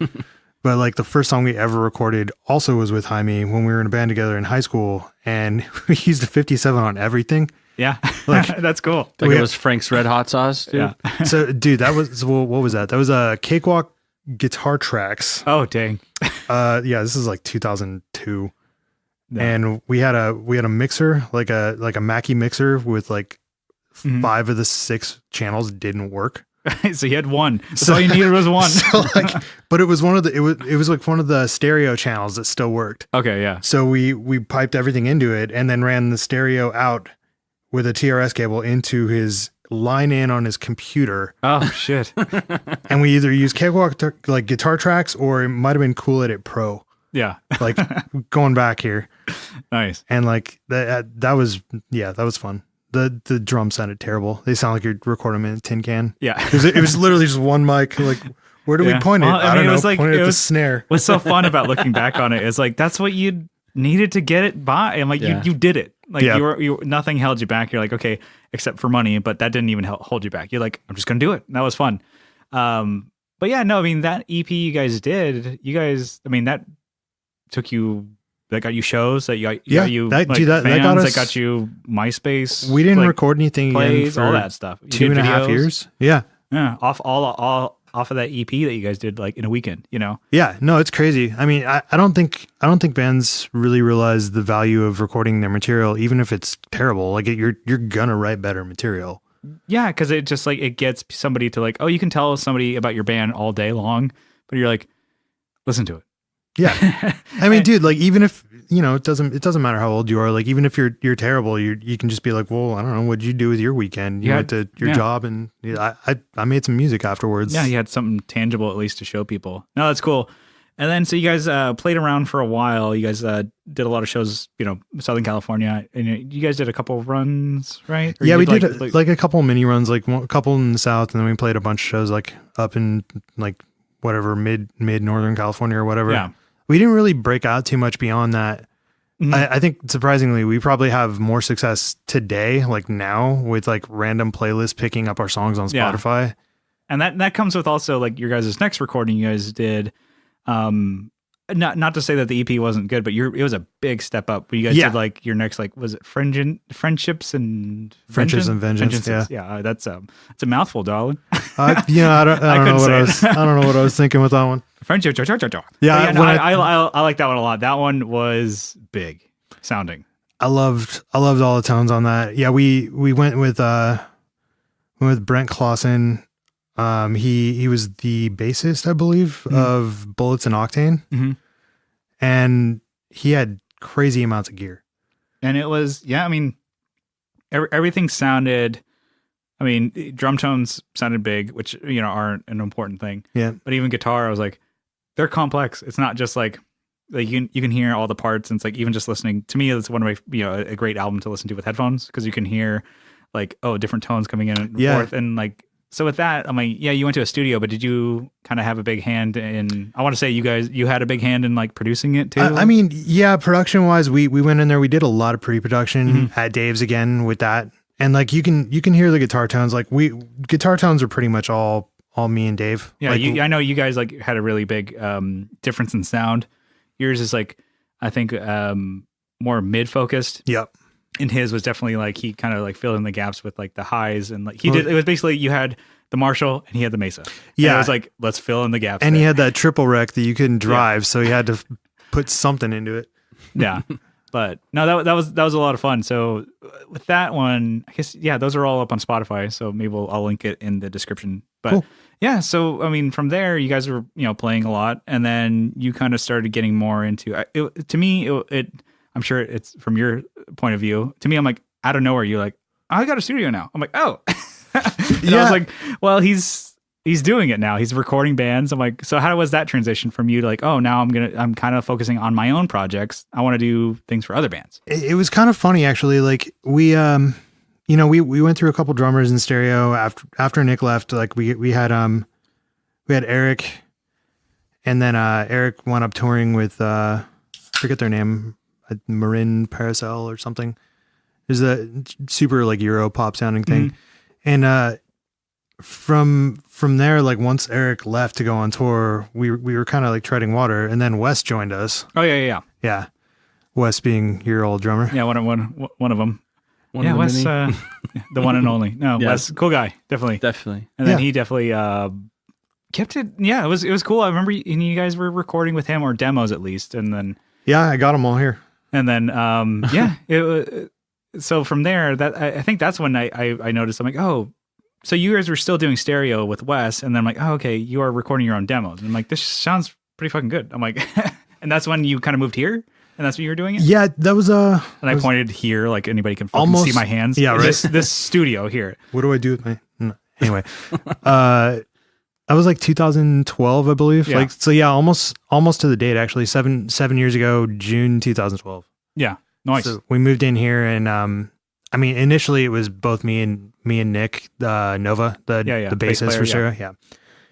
But like the first song we ever recorded also was with Jaime when we were in a band together in high school, and we used a 57 on everything. Yeah. Like, that's cool. Like it was Frank's Red Hot Sauce, dude. Yeah. So dude, that was, what was that? That was a Cakewalk Guitar Tracks. Oh, dang. Yeah, this is like 2002. No. And we had a mixer, like a Mackie mixer with like 5 of the 6 channels didn't work. So you had one. That's all you needed was one. So like, but it was one of the it was like one of the stereo channels that still worked. Okay, yeah. So we piped everything into it and then ran the stereo out with a TRS cable into his line in on his computer. Oh shit. And we either use Cakewalk like guitar tracks, or it might have been Cool Edit Pro. Yeah. Like going back here. Nice. And like that was fun. The drums sounded terrible. They sound like you're recording them in a tin can. Yeah. It was literally just one mic. Like, where do we point it? Well, I don't it know. was like, point it it at the was, snare. What's so fun about looking back on it is like, that's what you needed to get it by. And like, you did it. Like you nothing held you back. You're like, okay, except for money, but that didn't even hold you back. You're like, I'm just going to do it. And that was fun. But yeah, no, I mean, that EP you guys did, I mean, that took you, that got you shows, that got you that like, got fans, us, that got you MySpace. We didn't like, record anything plays, again for all that stuff. You 2.5 years. Yeah. Yeah. Off of that EP that you guys did like in a weekend, you know? Yeah, no, it's crazy. I mean, I don't think bands really realize the value of recording their material, even if it's terrible. Like you're gonna write better material. Yeah, because it just like it gets somebody to like, oh, you can tell somebody about your band all day long, but you're like, listen to it. Yeah, I mean, dude, like even if it doesn't matter how old you are. Like even if you're terrible, you can just be like, well, I don't know, what'd you do with your weekend? You went to your job, and I made some music afterwards. Yeah, you had something tangible at least to show people. No, that's cool. And then so you guys played around for a while. You guys did a lot of shows, Southern California, and you guys did a couple of runs, right? Or yeah, we did like a couple of mini runs, like a couple in the South, and then we played a bunch of shows like up in like whatever mid Northern California or whatever. Yeah. We didn't really break out too much beyond that. Mm-hmm. I think surprisingly, we probably have more success today, like now, with like random playlists picking up our songs on Spotify. Yeah. And that comes with also like your guys' next recording you guys did. Not to say that the EP wasn't good, but it was a big step up. You guys did like your next, like, was it Friendships and Vengeance? Yeah, that's a mouthful, darling. I don't know what I was thinking with that one. Friendship. Yeah, I like that one a lot. That one was big sounding. I loved all the tones on that. Yeah, we went with Brent Clausen. He was the bassist, I believe, of Bullets and Octane. Mm-hmm. And he had crazy amounts of gear. And it was, I mean, everything sounded, I mean, drum tones sounded big, which, aren't an important thing. Yeah. But even guitar, I was like, they're complex. It's not just like you can hear all the parts. And it's like, even just listening, to me, it's one of my, a great album to listen to with headphones, because you can hear like, different tones coming in and forth. And like, so with that, I'm like, you went to a studio, but did you kind of have a big hand in, I want to say you had a big hand in like producing it too? I mean, yeah, production wise, we went in there, we did a lot of pre-production at Dave's again with that. And like, you can hear the guitar tones. Like guitar tones are pretty much all me and Dave. Yeah. Like, I know you guys like had a really big difference in sound. Yours is like, I think more mid focused. Yep. And his was definitely like, he kind of like filled in the gaps with like the highs, and like it was basically, you had the Marshall and he had the Mesa. Yeah. And it was like, let's fill in the gaps. And there. he had that triple wreck that you couldn't drive. So he had to put something into it. Yeah. But no, that was a lot of fun. So with that one, I guess, those are all up on Spotify. So maybe I'll link it in the description. But cool. Yeah, so I mean, from there, you guys were playing a lot, and then you kind of started getting more into it. To me, I'm sure it's from your point of view. To me, I'm like, out of nowhere, you're like, I got a studio now. I'm like, oh. And I was like, well, he's doing it now. He's recording bands. I'm like, so how was that transition from you to like, oh, now I'm kind of focusing on my own projects. I want to do things for other bands. It was kind of funny, actually. Like we went through a couple drummers in stereo after Nick left. Like we had Eric, and then Eric wound up touring with forget their name, Marin Paracel or something. There's a super like Euro pop sounding thing. And from there, like once Eric left to go on tour, we were kind of like treading water, and then Wes joined us. Oh yeah. Wes being your old drummer. Yeah, one of them. Wes, the one and only. No, Yeah. Wes, cool guy, definitely. And then he definitely kept it. Yeah, it was cool. I remember you guys were recording with him, or demos at least, and then I got them all here. And then so from there, that I think that's when I noticed. I'm like, oh, so you guys were still doing stereo with Wes, and then I'm like, oh, okay, you are recording your own demos. And I'm like, this sounds pretty fucking good. I'm like, and that's when you kind of moved here, and And that's what you were doing it? Yeah, that was And I pointed here, like anybody can fucking almost see my hands. Yeah, right. This studio here. What do I do with my? Anyway, that was like 2012, I believe. Yeah. Like, so yeah, almost to the date actually. 7 years ago, June 2012. Yeah, nice. So we moved in here, and I mean, initially it was both me and Nick, Nova, the bass bassist player, for sure. Yeah.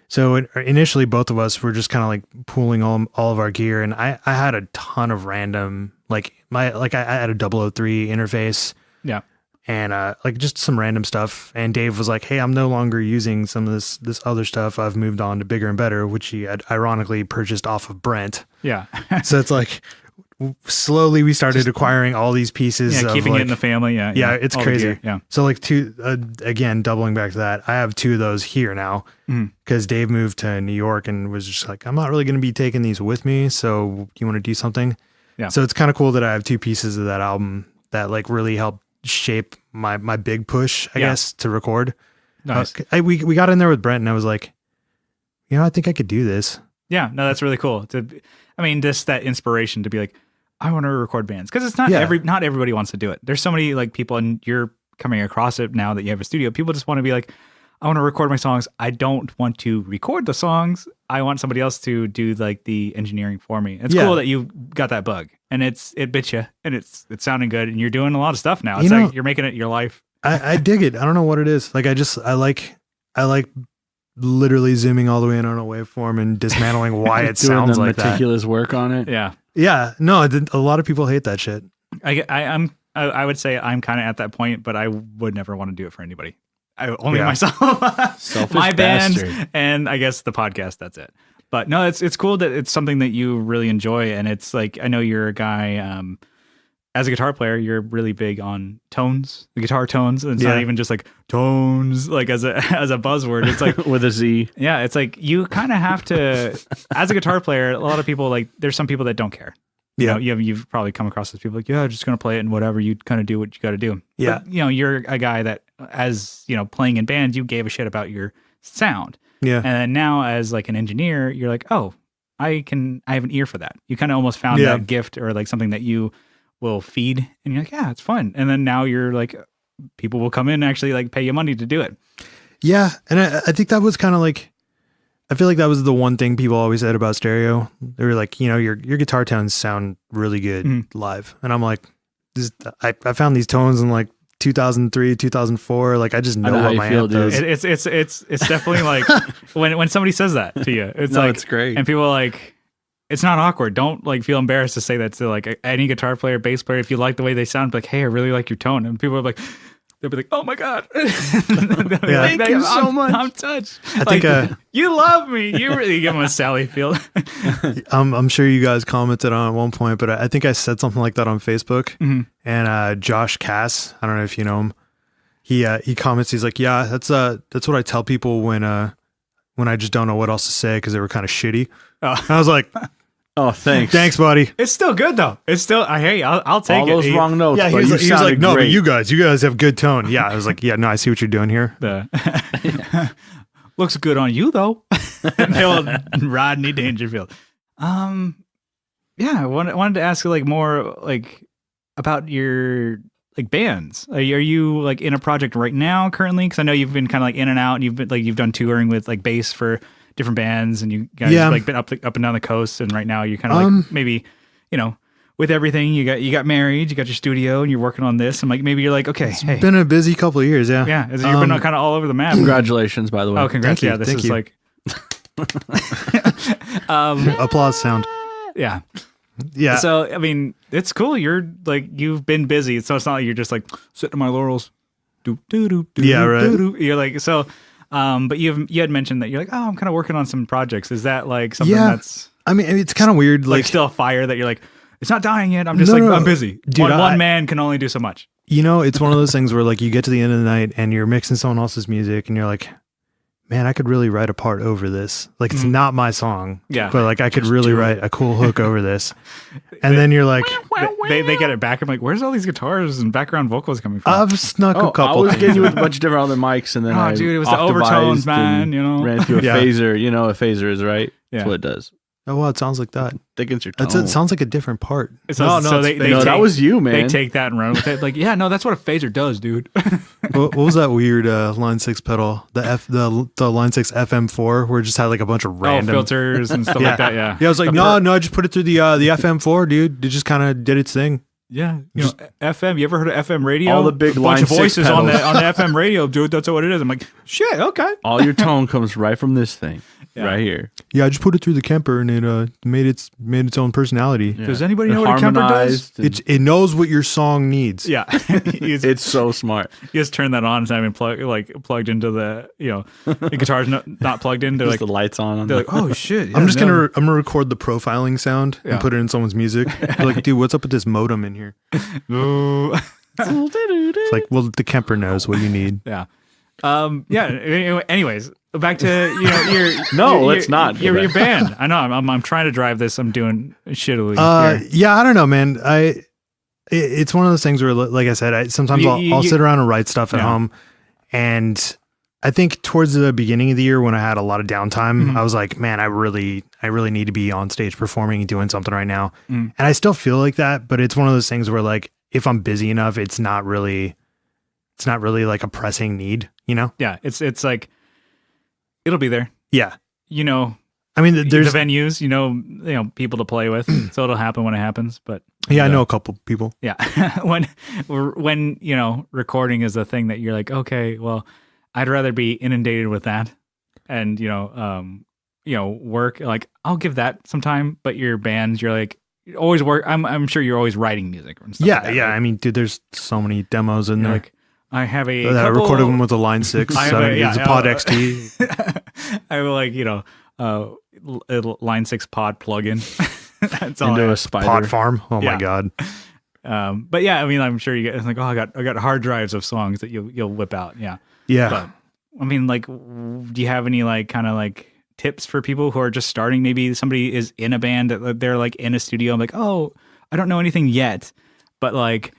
So initially, both of us were just kind of like pooling all of our gear, and I had a ton of random I had a 003 interface. Yeah. And like just some random stuff. And Dave was like, "Hey, I'm no longer using some of this other stuff. I've moved on to bigger and better," which he had ironically purchased off of Brent. Yeah. So it's like slowly we started acquiring all these pieces. Yeah, of keeping like, it in the family. Yeah. Yeah, it's all the crazy. gear, yeah. So like again, doubling back to that, I have 2 of those here now because Dave moved to New York and was just like, "I'm not really going to be taking these with me. So you want to do something?" Yeah. So it's kind of cool that I have 2 pieces of that album that like really helped shape my big push, I guess, to record. Nice. We got in there with Brent, and I was like, I think I could do this. Yeah, no, that's really cool. Just that inspiration to be like, I want to record bands, because it's not not everybody wants to do it. There's so many like people, and you're coming across it now that you have a studio. People just want to be like, I want to record my songs. I don't want to record the songs. I want somebody else to do like the engineering for me. It's cool that you got that bug, and it bit you, and it's sounding good, and you're doing a lot of stuff now. It's like you're making it your life. I dig it. I don't know what it is. Like I like literally zooming all the way in on a waveform and dismantling why it sounds like that. Meticulous work on it. Yeah. Yeah. No, a lot of people hate that shit. I would say I'm kind of at that point, but I would never want to do it for anybody. Only myself, selfish my bands, bastard. and I guess the podcast. That's it. But no, it's cool that it's something that you really enjoy, and it's like, I know you're a guy. As a guitar player, you're really big on tones, the guitar tones. And it's not even just like tones, like as a buzzword. It's like with a Z. Yeah, it's like you kind of have to. As a guitar player, a lot of people like. There's some people that don't care. Yeah, you've probably come across those people like, yeah, just gonna play it and whatever. You kind of do what you got to do. Yeah, but, you're a guy that, as playing in bands, you gave a shit about your sound. Yeah, and then now as like an engineer, you're like, oh, I have an ear for that. You kind of almost found that gift, or like something that you will feed, and you're like, yeah, it's fun. And then now you're like, people will come in and actually like pay you money to do it. Yeah, and I think that was kind of like, I feel like that was the one thing people always said about stereo. They were like, your guitar tones sound really good live. And I'm like, I found these tones in like 2003, 2004. Like, I just know what my amp does. It's definitely like when somebody says that to you, it's great. And people are like, it's not awkward. Don't like feel embarrassed to say that to like any guitar player, bass player. If you like the way they sound, be like, hey, I really like your tone. And people are like, they'll be like, oh my God. Thank you so much. I'm touched. I think you love me. You really give them a Sally feel. I'm sure you guys commented on it at one point, but I think I said something like that on Facebook. And Josh Cass, I don't know if you know him. He comments. He's like, yeah, that's what I tell people when I just don't know what else to say because they were kind of shitty. Oh. And I was like, oh, thanks. Thanks, buddy. It's still good though. It's still, hey, I'll take all it. those wrong notes. Yeah, he but was like, no, great. but you guys have good tone. Yeah, I was like, yeah, no, I see what you're doing here. Looks good on you though. The old Rodney Dangerfield. Yeah, I wanted to ask you like more like about your like bands. Are you like in a project right now currently? Because I know you've been kind of like in and out, and you've done touring with like bass for different bands, and you guys like been up and down the coast, and right now you're kind of like maybe with everything you got married, you got your studio, and you're working on this, and like maybe you're like, okay, it's been a busy couple of years. Yeah, you've been kind of all over the map. Congratulations, by the way. Oh, congrats! Thank you. This is like applause sound. Yeah. Yeah. So I mean, it's cool. You're like, you've been busy, so it's not like you're just like sitting on my laurels. Yeah, right. You're like, so. But you had mentioned that you're like, oh, I'm kind of working on some projects. Is that like something that's? I mean, it's kind of weird. Like still a fire that you're like, it's not dying yet. I'm just I'm busy. Dude, one man can only do so much. It's one of those things where like you get to the end of the night and you're mixing someone else's music and you're like, man, I could really write a part over this. Like, it's not my song. Yeah. But like, I could really write a cool hook over this. And then you're like, they get it back. I'm like, where's all these guitars and background vocals coming from? I've snuck a couple. I was things getting you with a bunch of different other mics, and then it was the overtones, man. Ran through a phaser. You know what a phaser is, right? Yeah. That's what it does. Oh wow, it sounds like that. Thickens your It tone. sounds like a different part. So they no, that was you, man. They take that and run with it. Like, yeah, no, that's what a phaser does, dude. What was that weird line 6 pedal? The line 6 FM4 where it just had like a bunch of random filters and stuff like that. Yeah. Yeah, I was like, no, I just put it through the FM4, dude. It just kind of did its thing. Yeah, FM. You ever heard of FM radio? All the big a bunch line of voices 6 on the pedals. FM radio, dude. That's what it is. I'm like, shit. Okay. All your tone comes right from this thing, right here. Yeah, I just put it through the Kemper and it made its own personality. Yeah. Does anybody know what a Kemper does? It knows what your song needs. Yeah, It's so smart. You just turn that on. It's not even plugged into the guitar's not plugged in. They're Just like the lights on. they're like, oh shit. I'm just gonna record the profiling sound Yeah. and put it in someone's music. Be like, dude, what's up with this modem in here? It's like, well, the Kemper knows what you need. Yeah. Anyways, back to your No, let's not do your that. band. I know I'm trying to drive this. I'm doing shittily. here. Yeah, I don't know, man. It's one of those things where, like I said, sometimes I'll sit around and write stuff at home, and I think towards the beginning of the year when I had a lot of downtime, I was like, man, I really need to be on stage performing and doing something right now. And I still feel like that, but it's one of those things where, like, if I'm busy enough, it's not really like a pressing need, you know? Yeah, it's like it'll be there. Yeah. I mean, there's the venues, people to play with, so it'll happen when it happens. But I know a couple people. yeah, when recording is a thing that you're like, okay, well, I'd rather be inundated with that, and work. Like, I'll give that some time, but your bands, you're like, always work. I'm sure you're always writing music and stuff. Yeah, like that, yeah. right? I mean, dude, there's so many demos in there. Like, I have a I recorded them with a Line 6. I have It's a Pod XT. I have Line 6 pod plugin. That's all. Into a spider. Pod Farm. Oh Yeah. my God. But yeah, I mean, I'm sure you get like, oh, I got hard drives of songs that you'll whip out. Yeah. Yeah. But I mean, like, do you have any like kind of like tips for people who are just starting? Maybe somebody is in a band that they're like in a studio. I'm like, oh, I don't know anything yet, but like,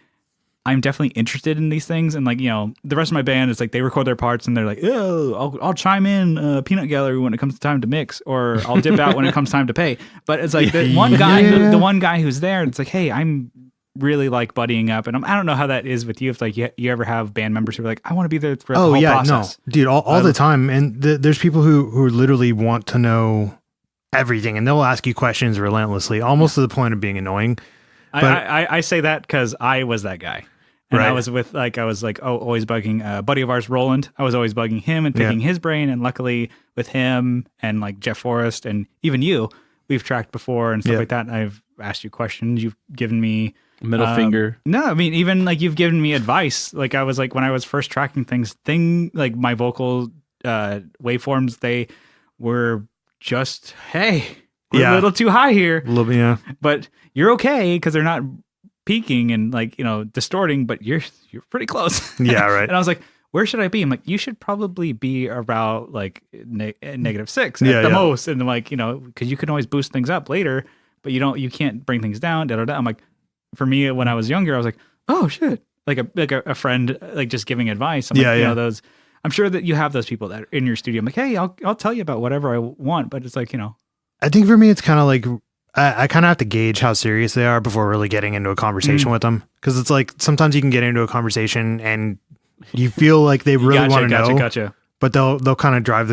I'm definitely interested in these things. And like, the rest of my band is like, they record their parts and they're like, oh, I'll chime in peanut gallery when it comes time to mix, or I'll dip out when it comes time to pay. But it's like the one guy, the one guy who's there, it's like, hey, I'm really like buddying up. And I don't know how that is with you. If like you ever have band members who are like, I want to be there throughout the whole process. No, dude, all the time. And there's people who literally want to know everything, and they'll ask you questions relentlessly, almost to the point of being annoying. But I say that because I was that guy. And Right. I was always bugging a buddy of ours, Roland. I was always bugging him and picking his brain. And luckily with him and like Jeff Forrest and even you, we've tracked before and stuff like that. I've asked you questions. You've given me Middle finger. No, I mean, even like you've given me advice. Like I was like, when I was first tracking like my vocal waveforms, they were just, hey, we're a little too high here. a little bit, yeah. But you're okay because they're not peaking and like, distorting, but you're pretty close. Yeah, right. And I was like, where should I be? I'm like, you should probably be about like -6 Yeah, at the yeah. most. And like, because you can always boost things up later, but you can't bring things down. I'm like, for me, when I was younger, I was like, oh shit. Like a friend, like just giving advice. I'm like, those, I'm sure that you have those people that are in your studio. I'm like, hey, I'll tell you about whatever I want, but it's like, I think for me, it's kind of like, I kind of have to gauge how serious they are before really getting into a conversation with them. Because it's like, sometimes you can get into a conversation and you feel like they really want to know. Gotcha. But they'll kind of drive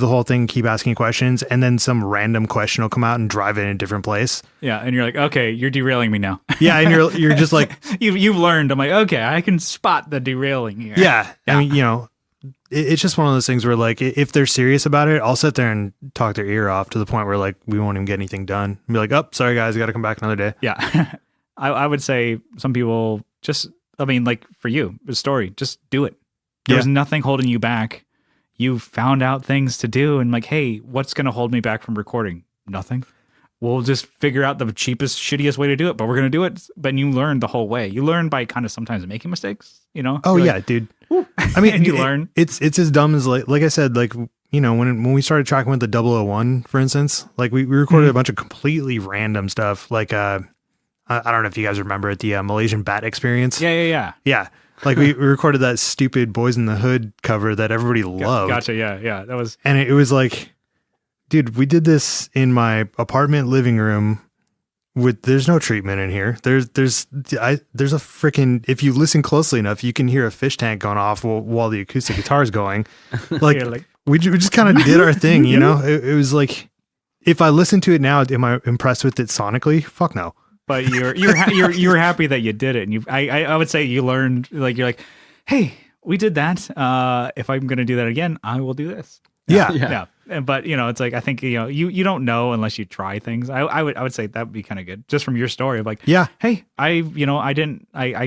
the whole thing, keep asking questions, and then some random question will come out and drive it in a different place. Yeah, and you're like, okay, you're derailing me now. Yeah, and you're just like, you've learned. I'm like, okay, I can spot the derailing here. yeah. I mean, it's just one of those things where like, if they're serious about it, I'll sit there and talk their ear off to the point where like we won't even get anything done. Be like, oh, sorry guys, I got to come back another day. Yeah, I would say some people just, I mean, like for you, the story, just do it. There's nothing holding you back. You found out things to do and like, hey, what's going to hold me back from recording? Nothing. We'll just figure out the cheapest, shittiest way to do it, but we're going to do it. But you learn the whole way. You learn by kind of sometimes making mistakes, Oh You're yeah, like, dude. I mean, and you learn. It's as dumb as like I said, like, when we started tracking with the 001, for instance, like we recorded a bunch of completely random stuff. Like, I don't know if you guys remember it, the Malaysian Bat Experience. Yeah. Yeah. Like we recorded that stupid Boys in the Hood cover that everybody loved. Gotcha. Yeah. That was, And it was like, dude, we did this in my apartment living room. There's no treatment in here. There's a freaking, if you listen closely enough, you can hear a fish tank going off while the acoustic guitar is going. Like, we just kind of did our thing, you know? It was like, if I listen to it now, am I impressed with it sonically? Fuck no. But you were happy that you did it, and I would say you learned, like, you're like, hey, we did that. If I'm gonna do that again, I will do this. Yeah. But it's like, I think you don't know unless you try things. I would say that would be kind of good, just from your story of like, yeah, hey, I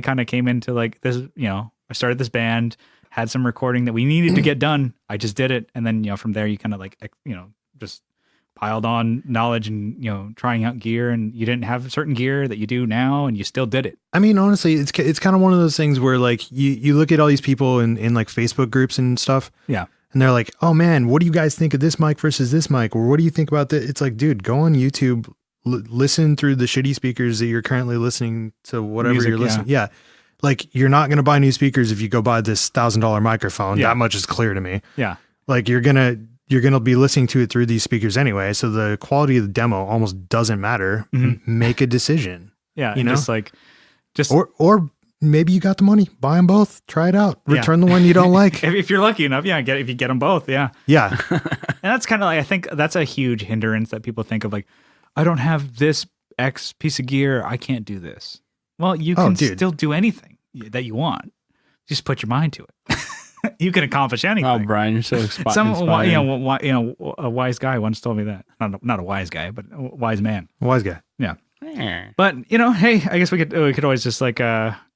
kind of came into like this, I started this band, had some recording that we needed to get done. I just did it, and then from there you kind of like just piled on knowledge and trying out gear, and you didn't have certain gear that you do now, and you still did it. I mean, honestly, it's kind of one of those things where like you look at all these people in like Facebook groups and stuff. Yeah. And they're like, oh man, what do you guys think of this mic versus this mic? Or what do you think about that? It's like, dude, go on YouTube, listen through the shitty speakers that you're currently listening to, whatever Music, you're listening. Yeah. Like, you're not going to buy new speakers if you go buy this $1,000 microphone. Yeah. That much is clear to me. Yeah. Like, you're going to be listening to it through these speakers anyway. So the quality of the demo almost doesn't matter. Mm-hmm. Make a decision. Yeah. You know? Just or maybe you got the money, buy them both, try it out, return the one you don't like. if you're lucky enough, if you get them both, yeah. And that's kind of like, I think that's a huge hindrance that people think of, like, I don't have this X piece of gear, I can't do this. Well, you can still do anything that you want. Just put your mind to it. You can accomplish anything. Oh, Brian, you're so inspiring. A wise guy once told me that. Not a wise guy, but a wise man. Wise guy. Yeah. But hey, I guess we could always just like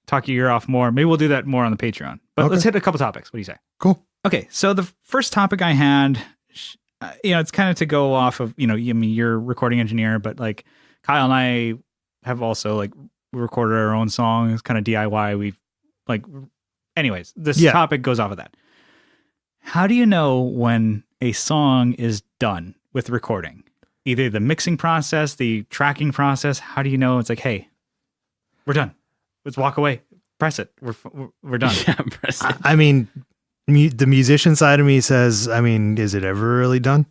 talk your ear off more. Maybe we'll do that more on the Patreon. But let's hit a couple topics. What do you say? Cool. Okay, so the first topic I had, it's kind of to go off of, you're a recording engineer, but like Kyle and I have also like recorded our own songs, kind of DIY. We've like, anyways, this topic goes off of that. How do you know when a song is done with recording? Either the mixing process, the tracking process. How do you know it's like, hey, we're done? Let's walk away. Press it. We're done. Yeah, press it. I mean, the musician side of me says, I mean, is it ever really done?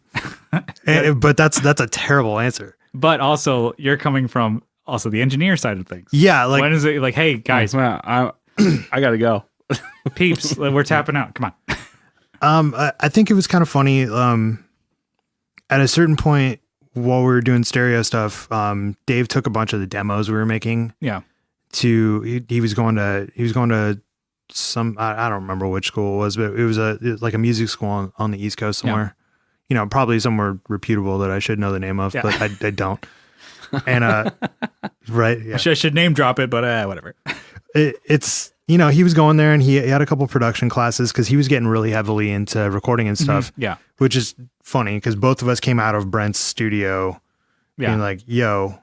But that's a terrible answer. But also, you're coming from also the engineer side of things. Yeah, like, when is it like, hey guys, Well, I gotta go. peeps, we're tapping out. Come on. I think it was kind of funny. At a certain point, while we were doing stereo stuff, Dave took a bunch of the demos we were making. Yeah. He was going to some, I don't remember which school it was, but it was like a music school on the East Coast somewhere. Yeah. Probably somewhere reputable that I should know the name of, but I don't. And right, yeah. I should name drop it, but whatever. It's he was going there and he had a couple production classes because he was getting really heavily into recording and stuff. Mm-hmm. Yeah, which is funny because both of us came out of Brent's studio, being like, "Yo,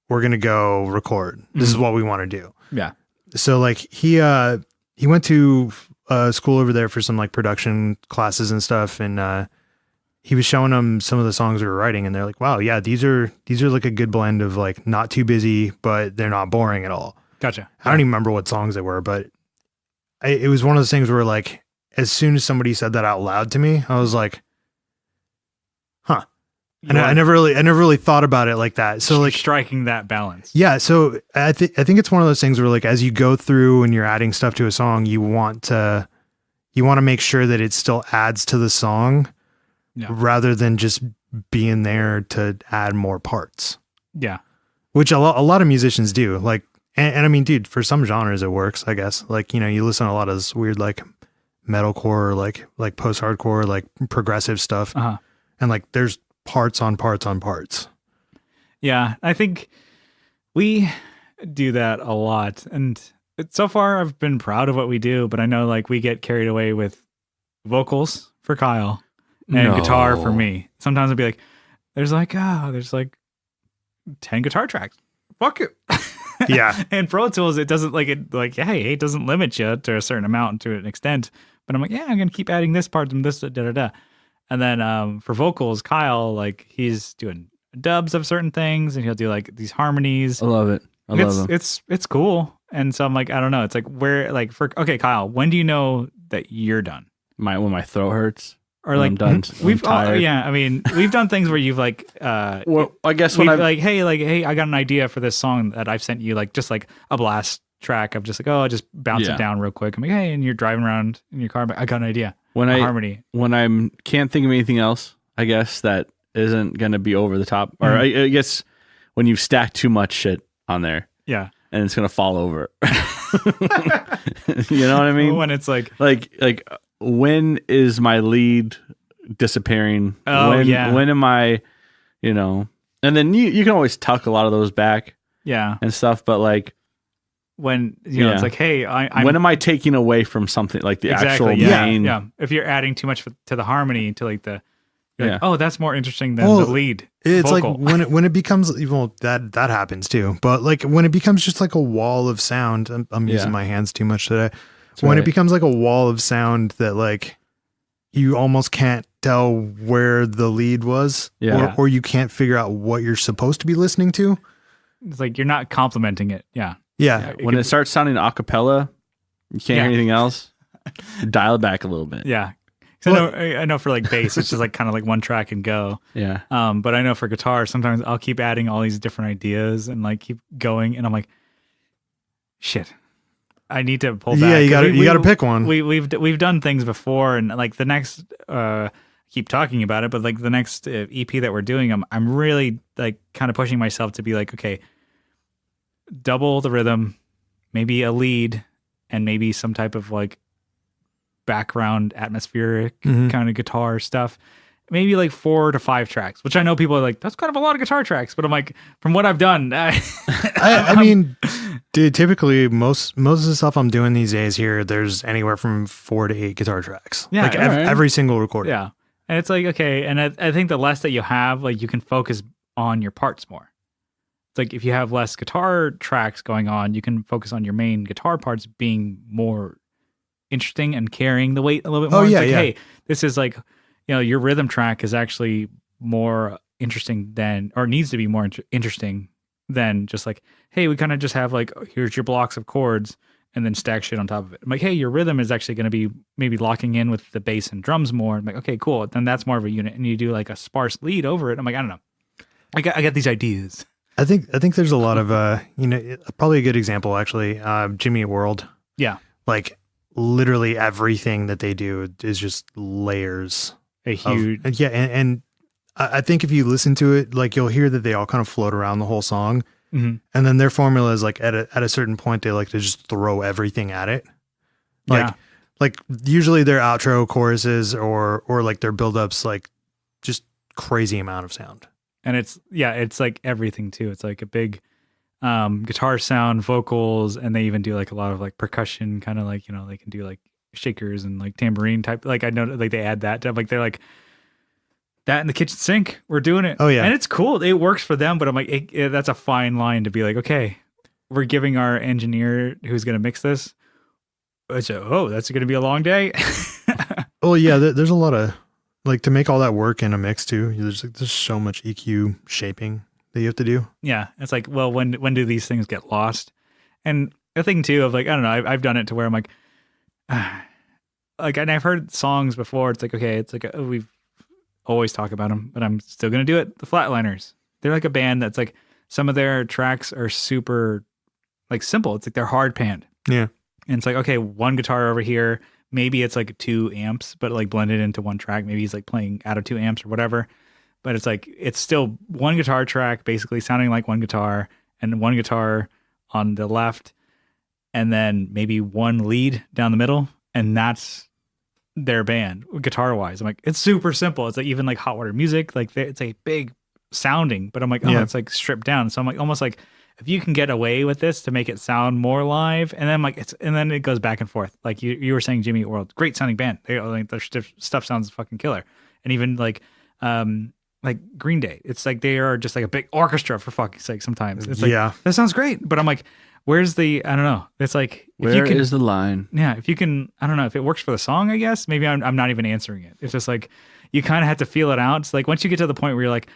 we're gonna go record. This is what we want to do." Yeah. So like he went to school over there for some like production classes and stuff, and he was showing them some of the songs we were writing, and they're like, "Wow, yeah, these are like a good blend of like not too busy, but they're not boring at all." Gotcha. I don't even remember what songs they were, but it was one of those things where like as soon as somebody said that out loud to me, I was like, "Huh." And I never really thought about it like that. So like striking that balance. Yeah. So I think it's one of those things where like, as you go through and you're adding stuff to a song, you want to make sure that it still adds to the song rather than just being there to add more parts. Yeah. Which a lot of musicians do. Like, and I mean, dude, for some genres it works, I guess. Like, you listen to a lot of this weird, like metalcore, like post-hardcore, like progressive stuff. Uh-huh. And like, there's parts on parts on parts. Yeah, I think we do that a lot, and so far I've been proud of what we do, but I know like we get carried away with vocals for Kyle and guitar for me. Sometimes I'll be like, there's like 10 guitar tracks. Fuck it. Yeah. And Pro Tools, it doesn't hey, it doesn't limit you to a certain amount to an extent, but I'm like, yeah, I'm gonna keep adding this part and this da. And then for vocals, Kyle, like he's doing dubs of certain things, and he'll do like these harmonies. I love it. I love it. It's cool. And so I'm like, I don't know. It's like Kyle, when do you know that you're done? When my throat hurts. Or like I'm done. we've I'm tired. yeah, I mean, we've done things where you've like Well, I guess when we've I like hey, I got an idea for this song that I've sent you, like just like a blast track of just like, oh, I just bounce Yeah. it down real quick. I'm like, hey, and you're driving around in your car, but I got an idea. when A I harmony. when I can't think of anything else, I guess that isn't going to be over the top. Or I guess when you stack too much shit on there Yeah. and it's going to fall over. You know what I mean? When it's like Like when is my lead disappearing? Oh, when, yeah. When am I, you know? And then you can always tuck a lot of those back yeah. and stuff, but like When you know Yeah. it's like, hey, I'm when am I taking away from something like the exactly, actual yeah, main? yeah. If you're adding too much to the harmony, to like the you're like, Yeah. oh, that's more interesting than Well, the lead. It's vocal. like when it becomes, well, that happens too. But like when it becomes just like a wall of sound, I'm Yeah. using my hands too much today. That's When right. it becomes like a wall of sound that like you almost can't tell where the lead was, Yeah. or you can't figure out what you're supposed to be listening to. It's like you're not complimenting it. Yeah. Yeah. When it starts sounding a cappella, you can't Yeah. hear anything else. Dial it back a little bit. Yeah. 'Cause I know for like bass, it's just like kind of like one track and go. Yeah. But I know for guitar, sometimes I'll keep adding all these different ideas and like keep going, and I'm like, shit, I need to pull back. Yeah, you 'Cause got to pick one. We've done things before, and like the next, keep talking about it, but like the next EP that we're doing, I'm really like kind of pushing myself to be like, okay, double the rhythm, maybe a lead, and maybe some type of like background atmospheric Mhm. kind of guitar stuff. Maybe like 4 to 5 tracks, which I know people are like, that's kind of a lot of guitar tracks, but I'm like, from what I've done, I mean, dude, typically most of the stuff I'm doing these days here, there's anywhere from 4 to 8 guitar tracks. Yeah, like alright. every single recording. yeah. And it's like, okay. And I think the less that you have, like you can focus on your parts more. It's like if you have less guitar tracks going on, you can focus on your main guitar parts being more interesting and carrying the weight a little bit more. Oh, It's yeah, like, yeah. hey, this is like, you know, your rhythm track is actually more interesting than, or needs to be more interesting than just like, hey, we kind of just have like, here's your blocks of chords and then stack shit on top of it. I'm like, hey, your rhythm is actually going to be maybe locking in with the bass and drums more. I'm like, okay, cool. Then that's more of a unit. And you do like a sparse lead over it. I'm like, I don't know. I got these ideas. I think there's a lot of probably a good example actually, Jimmy Eat World. Yeah. Like literally everything that they do is just layers. A huge, And I think if you listen to it, like you'll hear that they all kind of float around the whole song. Mhm. And then their formula is like at a certain point, they like to just throw everything at it. yeah. Like usually their outro choruses or like their buildups, like just crazy amount of sound. And it's like everything too. It's like a big guitar sound, vocals, and they even do like a lot of like percussion, kind of like, you know, they can do like shakers and like tambourine type. Like I know like they add that to, like they're like that in the kitchen sink. We're doing it. Oh, yeah. And it's cool. It works for them, but I'm like, that's a fine line to be like, okay, we're giving our engineer who's going to mix this. That's going to be a long day. Oh yeah, there's a lot of like to make all that work in a mix too. There's so much EQ shaping that you have to do. Yeah, it's like, well, when do these things get lost? And the thing too of like, I don't know, I've done it to where I'm like, like, and I've heard songs before. It's like, okay, it's like we've always talk about them, but I'm still gonna do it. The Flatliners, they're like a band that's like some of their tracks are super like simple. It's like they're hard panned. Yeah. And it's like, okay, one guitar over here. Maybe it's like 2 amps, but like blended into one track. Maybe he's like playing out of 2 amps or whatever. But it's like, it's still one guitar track, basically sounding like one guitar, and one guitar on the left, and then maybe one lead down the middle. And that's their band, guitar wise. I'm like, it's super simple. It's like even like Hot Water Music, like it's a big sounding, but I'm like, oh, Yeah. it's like stripped down. So I'm like, almost like, if you can get away with this to make it sound more live, and then I'm like and then it goes back and forth. Like you were saying, Jimmy Eat World, great sounding band. They like their stuff sounds fucking killer. And even like Green Day, it's like they are just like a big orchestra for fuck's sake. Sometimes it's like, Yeah. that sounds great, but I'm like, where's the? I don't know. It's like Where is the line? Yeah, if you can, I don't know if it works for the song. I guess maybe I'm not even answering it. It's just like you kind of have to feel it out. It's like once you get to the point where you're like,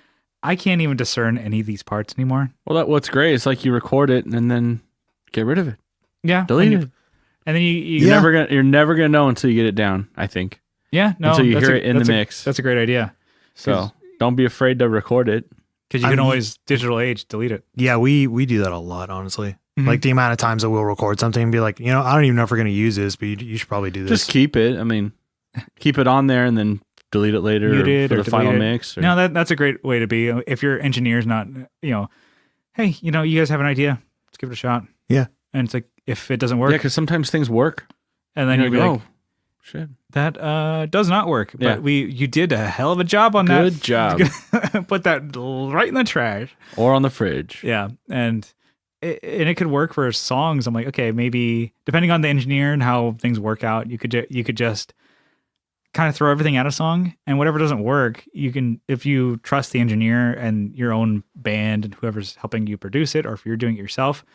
I can't even discern any of these parts anymore. Well, what's great is like you record it and then get rid of it. Yeah, Delete and it. And then You're never gonna know until you get it down, I think. Yeah, no, until you that's hear it in the mix. That's a great idea. So don't be afraid to record it. Because you can always digital age delete it. Yeah, we do that a lot, honestly. Like the amount of times that we'll record something and be like, I don't even know if we're going to use this, but you should probably do this. Just keep it. I mean, keep it on there and then delete it later for the final mix. No, that's a great way to be. If your engineer's not, hey, you guys have an idea, let's give it a shot. Yeah. And it's like, if it doesn't work. Yeah, because sometimes things work. And then you'll be like, shit. That does not work. But you did a hell of a job on that. Good job. Put that right in the trash. Or on the fridge. Yeah. And it could work for songs. I'm like, okay, maybe depending on the engineer and how things work out, you could just kind of throw everything at a song, and whatever doesn't work, you can, if you trust the engineer and your own band and whoever's helping you produce it, or if you're doing it yourself,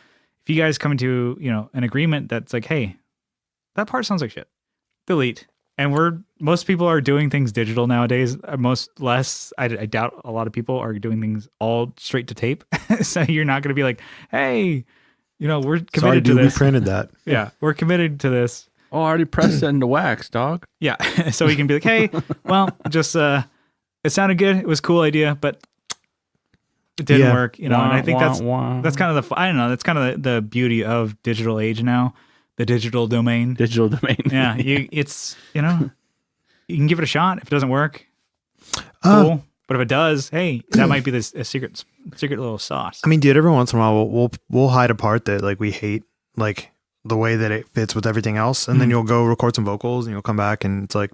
if you guys come into, an agreement that's like, hey, that part sounds like shit, delete. And most people are doing things digital nowadays. I doubt a lot of people are doing things all straight to tape. So you're not going to be like, hey, we're committed to this. We printed that. Yeah, we're committed to this. Oh, I already pressed it into wax, dog. Yeah. So we can be like, hey, well, just it sounded good. It was a cool idea, but it didn't work. And I think that's kind of that's kind of the beauty of digital age now. The digital domain. Yeah, you can give it a shot. If it doesn't work, cool. But if it does, hey, that might be a secret little sauce. I mean, dude, every once in a while we'll hide a part that like we hate, like the way that it fits with everything else, and then you'll go record some vocals, and you'll come back, and it's like,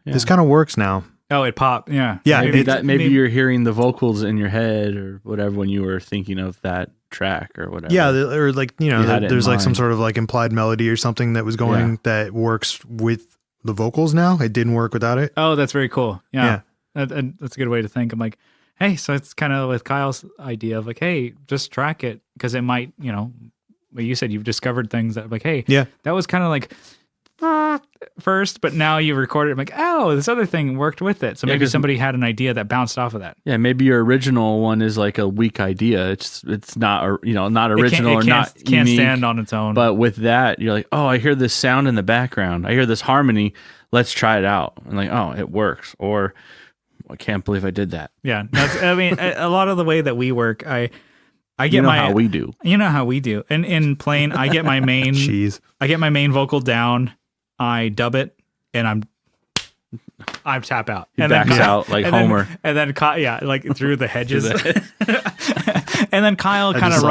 this kind of works now. Oh, it popped. Yeah, yeah. Maybe you're hearing the vocals in your head or whatever when you were thinking of that track or whatever. Yeah, or like there's like some sort of like implied melody or something that was going that works with the vocals now. It didn't work without it. Oh, that's very cool. Yeah. That's a good way to think. I'm like, hey, so it's kind of with Kyle's idea of like, hey, just track it, because it might, you said you've discovered things that like, hey, that was kind of like first, but now you record it. I'm like, oh, this other thing worked with it. So maybe somebody had an idea that bounced off of that. Yeah, maybe your original one is like a weak idea. It's not not original or not can't unique, stand on its own. But with that, you're like, oh, I hear this sound in the background. I hear this harmony. Let's try it out. And like, oh, it works. Or I can't believe I did that. Yeah, a lot of the way that we work, I get how we do. You know how we do. And in playing, I get my main I get my main vocal down, I dub it, and I tap out. He backs out like Homer. And then like through the hedges. And then Kyle kind of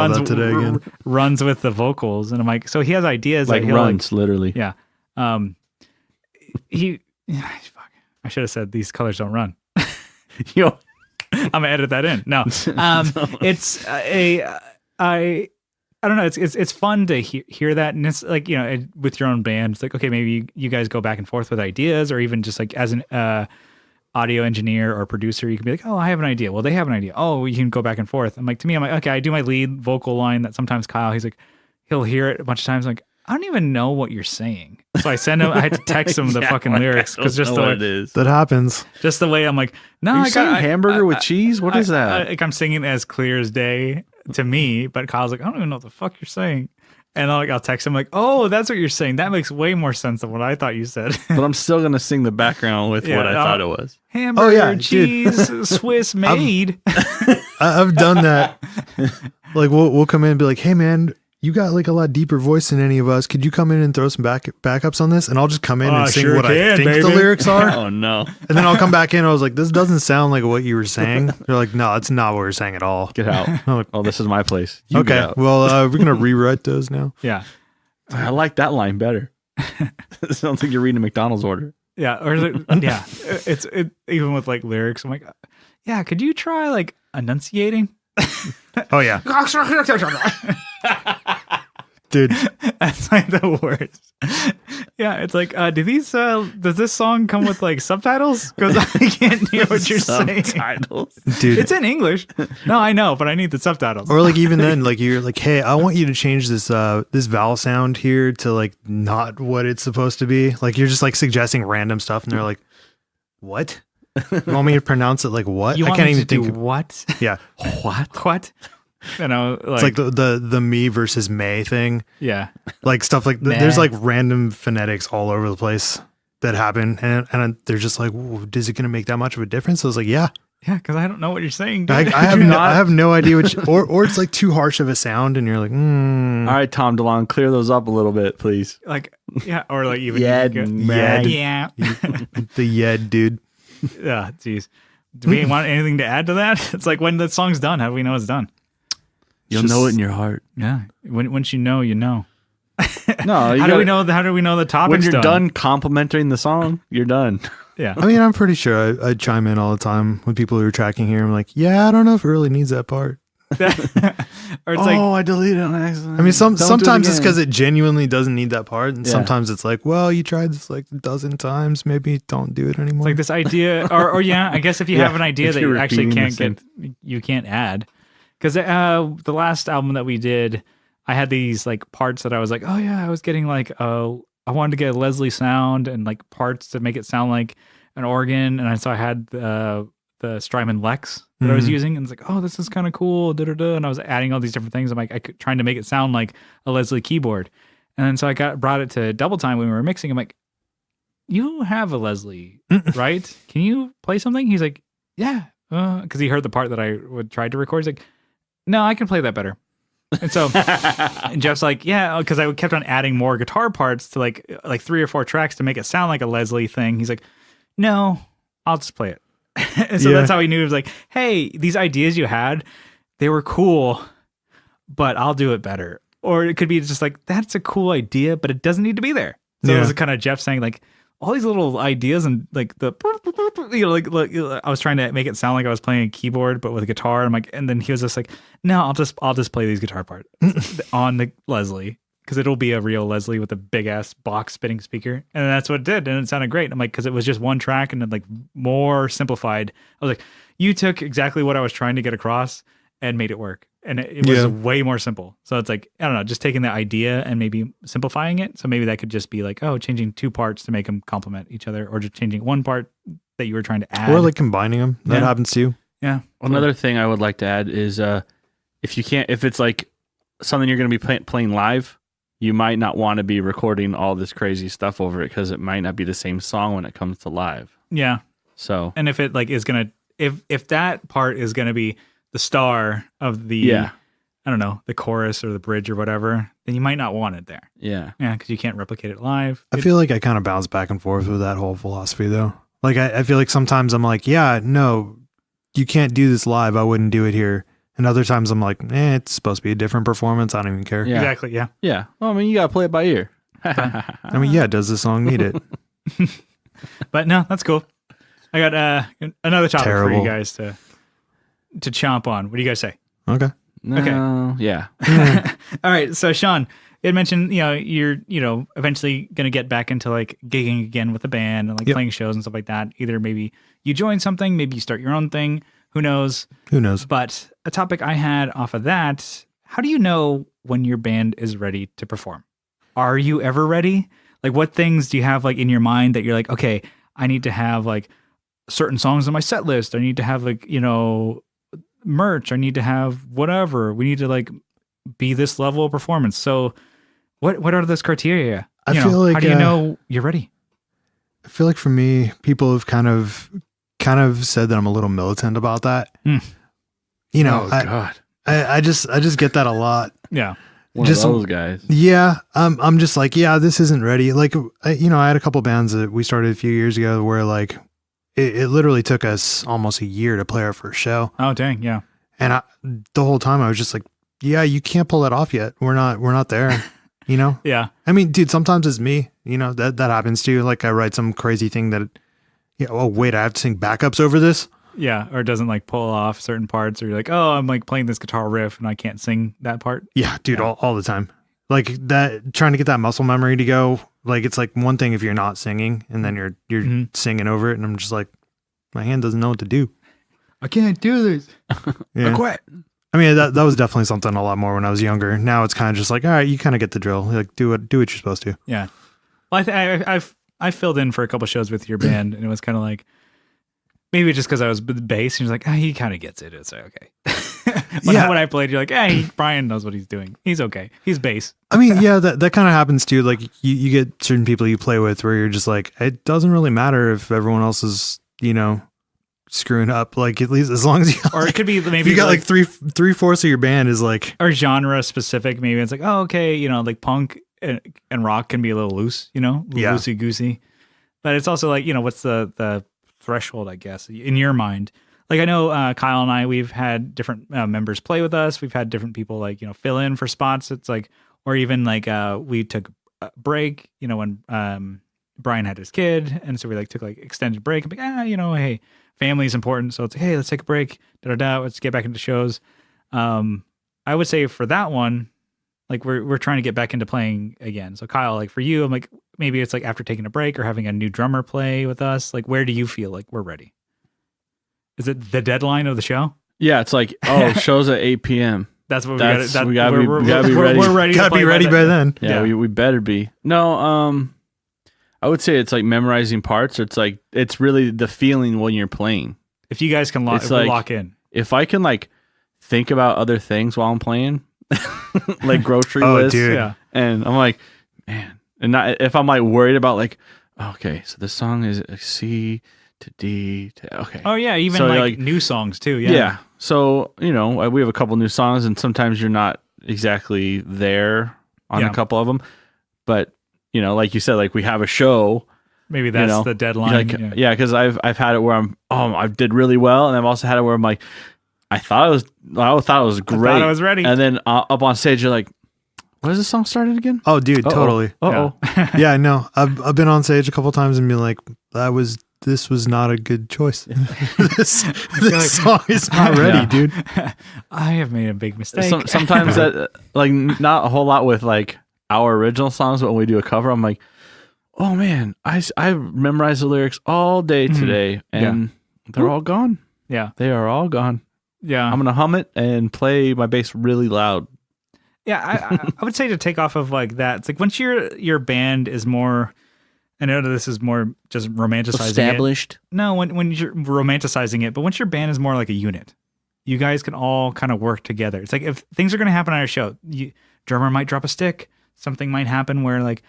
runs with the vocals, and I'm like, so he has ideas like runs literally. Yeah. Fuck. I should have said these colors don't run. I'm gonna edit that in. No, it's I don't know. It's fun to hear that, and it's like with your own band, it's like, okay, maybe you guys go back and forth with ideas, or even just like as an audio engineer or producer, you can be like, oh, I have an idea. Well, they have an idea. Oh, you can go back and forth. I'm like, okay, I do my lead vocal line that sometimes Kyle, he's like, he'll hear it a bunch of times. I'm like, I don't even know what you're saying. So I send him. I had to text him the fucking lyrics because just the way it is. That happens. Just the way I'm like, no, I got hamburger with cheese. What is that? Like I'm singing as clear as day to me, but Kyle's like, I don't even know what the fuck you're saying. And I'll text him like, oh, that's what you're saying. That makes way more sense than what I thought you said. But I'm still gonna sing the background with what I thought it was. Hamburger, cheese, Swiss made. I've done that. Like we'll come in and be like, hey man, you got like a lot deeper voice than any of us. Could you come in and throw some backups on this? And I'll just come in and sing what I think the lyrics are. Oh no. And then I'll come back in and I was like, this doesn't sound like what you were saying. They're like, no, it's not what we're saying at all. Get out. Oh, this is my place. You okay. Well, we're gonna rewrite those now. Yeah. I like that line better. It sounds like you're reading a McDonald's order. Yeah. Or yeah. It's even with like lyrics. I'm like, yeah, could you try like enunciating? Oh yeah. Dude, that's like the worst. Yeah, it's like, does this song come with like subtitles? Because I can't hear what you're saying. Subtitles, dude. It's in English. No, I know, but I need the subtitles. Or like even then, like you're like, hey, I want you to change this vowel sound here to like not what it's supposed to be. Like you're just like suggesting random stuff, and they're like, what? You want me to pronounce it like what? I can't even think. What? Yeah. What? Like, it's like the me versus May thing. Yeah. Like stuff like there's like random phonetics all over the place. that happen, and they're just like, "Ooh, is it going to make that much of a difference?" I was like, yeah. Yeah, because I don't know what you're saying. I have no idea which, or it's like too harsh of a sound, and you're like, All right, Tom DeLonge, clear those up a little bit, please. like, yeah, or like even Yed, yeah. the yed, dude. Yeah, jeez. Do we want anything to add to that? It's like when the song's done, how do we know it's done? You'll know it in your heart. Yeah, once you know, you know. No, How do we know? How do we know the topic's when you're done complimenting the song? You're done. Yeah. I mean, I'm pretty sure I chime in all the time with people who are tracking here. I'm like, yeah, I don't know if it really needs that part. Or it's like, I deleted it on accident. I mean, sometimes it's again. because it genuinely doesn't need that part, and Yeah. sometimes it's like, well, you tried this like a dozen times, maybe don't do it anymore. like this idea, or yeah, I guess if you Yeah, have an idea if that you're you actually repeating can't the get, you can't add. Because the last album that we did, I had these like parts that I was like, oh yeah, I was getting like, I wanted to get a Leslie sound and like parts to make it sound like an organ, and so I had the Strymon Lex that I was using, and it's like, oh, this is kind of cool, and I was adding all these different things. I'm like, trying to make it sound like a Leslie keyboard, and then so I brought it to Double Time when we were mixing. I'm like, you have a Leslie, right? Can you play something? He's like, yeah, because he heard the part that I would try to record. He's like, no, I can play that better. And so and Jeff's like, yeah, because I kept on adding more guitar parts to like 3 or 4 tracks to make it sound like a Leslie thing. He's like, no, I'll just play it. And so that's how he knew. It was like, hey, these ideas you had, they were cool, but I'll do it better. Or it could be just like, that's a cool idea, but it doesn't need to be there. So it was kind of Jeff saying like, all these little ideas and like the, I was trying to make it sound like I was playing a keyboard, but with a guitar. I'm like, and then he was just like, no, I'll just play these guitar parts on the Leslie, because it'll be a real Leslie with a big ass box spinning speaker. And that's what it did. And it sounded great. I'm like, because it was just one track and then like more simplified. I was like, you took exactly what I was trying to get across and made it work. And it was way more simple. So it's like, I don't know, just taking the idea and maybe simplifying it. So maybe that could just be like, oh, changing 2 parts to make them complement each other, or just changing one part that you were trying to add. or like combining them. That happens too. Yeah. Another thing I would like to add is if it's like something you're going to be playing live, you might not want to be recording all this crazy stuff over it, because it might not be the same song when it comes to live. Yeah. So, And if it like is going to, if that part is going to be the star of the, I don't know, the chorus or the bridge or whatever, then you might not want it there. yeah. Yeah. Because you can't replicate it live. I feel like I kind of bounce back and forth with that whole philosophy though. Like I feel like sometimes I'm like, yeah, no, you can't do this live. I wouldn't do it here. And other times I'm like, it's supposed to be a different performance. I don't even care. Yeah. Exactly. Yeah. Yeah. Well, I mean, you got to play it by ear. I mean, yeah, does the song need it? But no, that's cool. I got another topic for Terrible. you guys to chomp on. What do you guys say? Okay. No, yeah. All right. So Sean, you had mentioned, you're, eventually going to get back into like gigging again with a band and like playing shows and stuff like that. Either maybe you join something, maybe you start your own thing. Who knows? Who knows? But a topic I had off of that, how do you know when your band is ready to perform? Are you ever ready? Like what things do you have like in your mind that you're like, okay, I need to have like certain songs on my set list. I need to have like, merch. I need to have whatever. We need to like be this level of performance. So what are those criteria? I feel like, how do you know you're ready? I feel like for me, people have kind of said that I'm a little militant about that. Mm. God. I just get that a lot. Yeah. One Just of those guys. Yeah. I'm just like, yeah, this isn't ready. Like, I had a couple bands that we started a few years ago where like, it literally took us almost a year to play our first show. Oh, dang. Yeah. And the whole time I was just like, yeah, you can't pull that off yet. We're not there, Yeah. I mean, dude, sometimes it's me, that happens too. Like I write some crazy thing that, oh wait, I have to sing backups over this. Yeah. Or it doesn't like pull off certain parts, or you're like, oh, I'm like playing this guitar riff and I can't sing that part. Yeah, dude, all the time. Like that, trying to get that muscle memory to go. Like it's like one thing if you're not singing and then you're singing over it, and I'm just like, my hand doesn't know what to do. I can't do this. Yeah. I quit. I mean, that was definitely something a lot more when I was younger. Now it's kind of just like, all right, you kind of get the drill. Like do what you're supposed to. Yeah. Well, I filled in for a couple shows with your band, and it was kind of like, maybe just because I was with the bass, and he was like, he kind of gets it. It's like, okay. when I played, you're like, hey, Brian knows what he's doing. He's okay. He's bass. I mean, yeah, that kind of happens too. Like you get certain people you play with where you're just like, it doesn't really matter if everyone else is, screwing up. Like at least as long as you, or it could be maybe you got like three-fourths of your band is like, or genre specific. Maybe it's like, oh, okay, like punk and rock can be a little loose, loosey goosey. But it's also like, what's the threshold, I guess, in your mind? Like I know Kyle and I, we've had different members play with us. We've had different people like, fill in for spots. It's like, or even like we took a break, when Brian had his kid. And so we like took like extended break and like, hey, family is important. So it's like, hey, let's take a break. Let's get back into shows. I would say for that one, like we're trying to get back into playing again. So Kyle, like for you, I'm like, maybe it's like after taking a break or having a new drummer play with us. Like, where do you feel like we're ready? Is it the deadline of the show? Yeah, it's like, show's at 8 p.m. That's what we got. got. We gotta be ready. We're ready. Gotta be ready by then. Yeah, we better be. No, I would say it's like memorizing parts. Or it's like it's really the feeling when you're playing. If you guys can lock in. If I can like think about other things while I'm playing, like grocery lists, dude. Yeah. And I'm like, man, and not if I'm like worried about like, okay, so this song is a C to D to okay. Oh yeah, even So, like new songs too. Yeah. Yeah. So, we have a couple new songs and sometimes you're not exactly there on a couple of them. But, like you said, like we have a show. Maybe that's the deadline. Like, yeah, because I've had it where I did really well. And I've also had it where I'm like, I thought it was great. I thought I was ready. And then up on stage, you're like, what is this song started again? Oh, dude, totally. Uh-oh. Yeah, no, I've been on stage a couple times and been like, this was not a good choice. this song is not ready, dude. I have made a big mistake. Sometimes that, like, not a whole lot with like our original songs, but when we do a cover, I'm like, oh man, I memorized the lyrics all day today, and they're all gone. Yeah, they are all gone. Yeah, I'm gonna hum it and play my bass really loud. Yeah, I would say to take off of like that. It's like once your band is more. I know that this is more just romanticizing established. It. No, when you're romanticizing it, but once your band is more like a unit, you guys can all kind of work together. It's like if things are going to happen on a show, drummer might drop a stick, something might happen where like,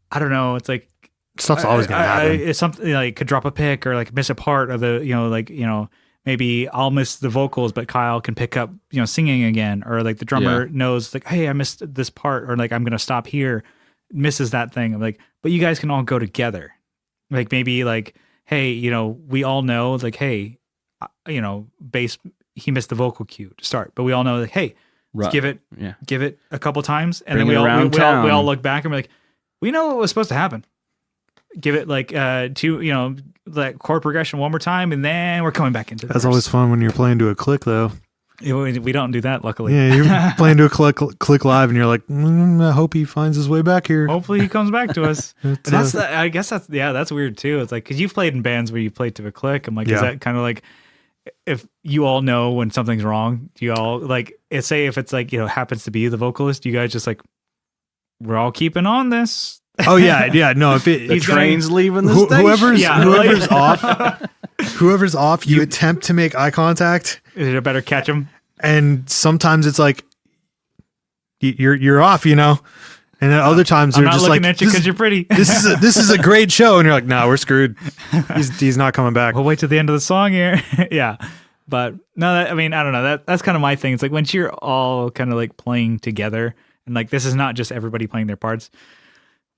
I don't know, it's like stuff's always going to happen. It's something like could drop a pick or like miss a part of the, maybe I'll miss the vocals, but Kyle can pick up, singing again, or like the drummer knows like, hey, I missed this part, or like I'm going to stop here. Misses that thing. I'm like, but you guys can all go together. Like maybe like, hey, we all know like, hey, bass, he missed the vocal cue to start, but we all know like, hey, let's give it a couple times, and Bring then we all town. look back and we're like, we know what was supposed to happen. Give it like that chord progression one more time, and then we're coming back into. That's always fun when you're playing to a click, though. We don't do that, luckily. Yeah, you're playing to a click live, and you're like, I hope he finds his way back here. Hopefully, he comes back to us. I guess that's weird too. It's like because you've played in bands where you played to a click. I'm like, is that kind of like if you all know when something's wrong? Do you all like say if it's like happens to be the vocalist? You guys just like we're all keeping on this. Oh yeah. No, if the train's leaving the station. Whoever's off, you attempt to make eye contact. Is it better catch them? And sometimes it's like you're off, and then other times they're just like, at you because you're pretty. this is a great show, and you're like, no, we're screwed. He's not coming back. We'll wait till the end of the song here. Yeah, but no, I don't know. That's kind of my thing. It's like once you're all kind of like playing together, and like this is not just everybody playing their parts.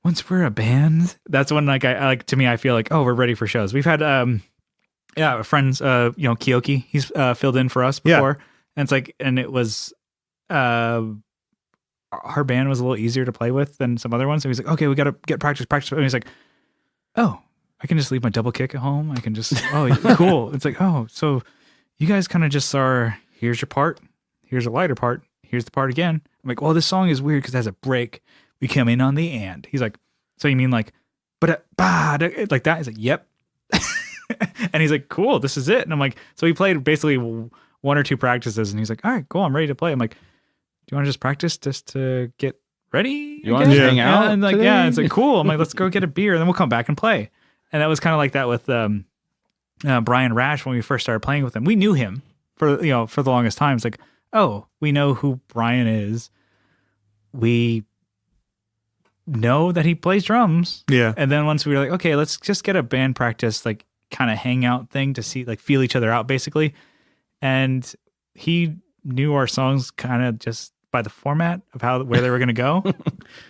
Once we're a band, that's when like I like to me I feel like we're ready for shows. We've had friends Kiyoki, he's filled in for us before, and it's like, and it was our band was a little easier to play with than some other ones. So he's like, okay, we got to get practice, and he's like, oh, I can just leave my double kick at home. I can just cool. It's like, oh, so you guys kind of just are, here's your part, here's a lighter part, here's the part again. I'm like, well, this song is weird because it has a break. We come in on the and. He's like, so you mean like, but like that? He's like, yep. And he's like, cool, this is it. And I'm like, so he played basically one or two practices, and he's like, all right, cool, I'm ready to play. I'm like, do you want to just practice just to get ready? You want to hang out? And like, today? yeah, it's like, cool. I'm like, let's go get a beer, and then we'll come back and play. And that was kind of like that with Brian Rash when we first started playing with him. We knew him for the longest time. It's like, oh, we know who Brian is. We know that he plays drums. Yeah. And then once we were like, okay, let's just get a band practice, like kind of hangout thing to see, like feel each other out basically. And he knew our songs kind of just by the format of where they were going to go,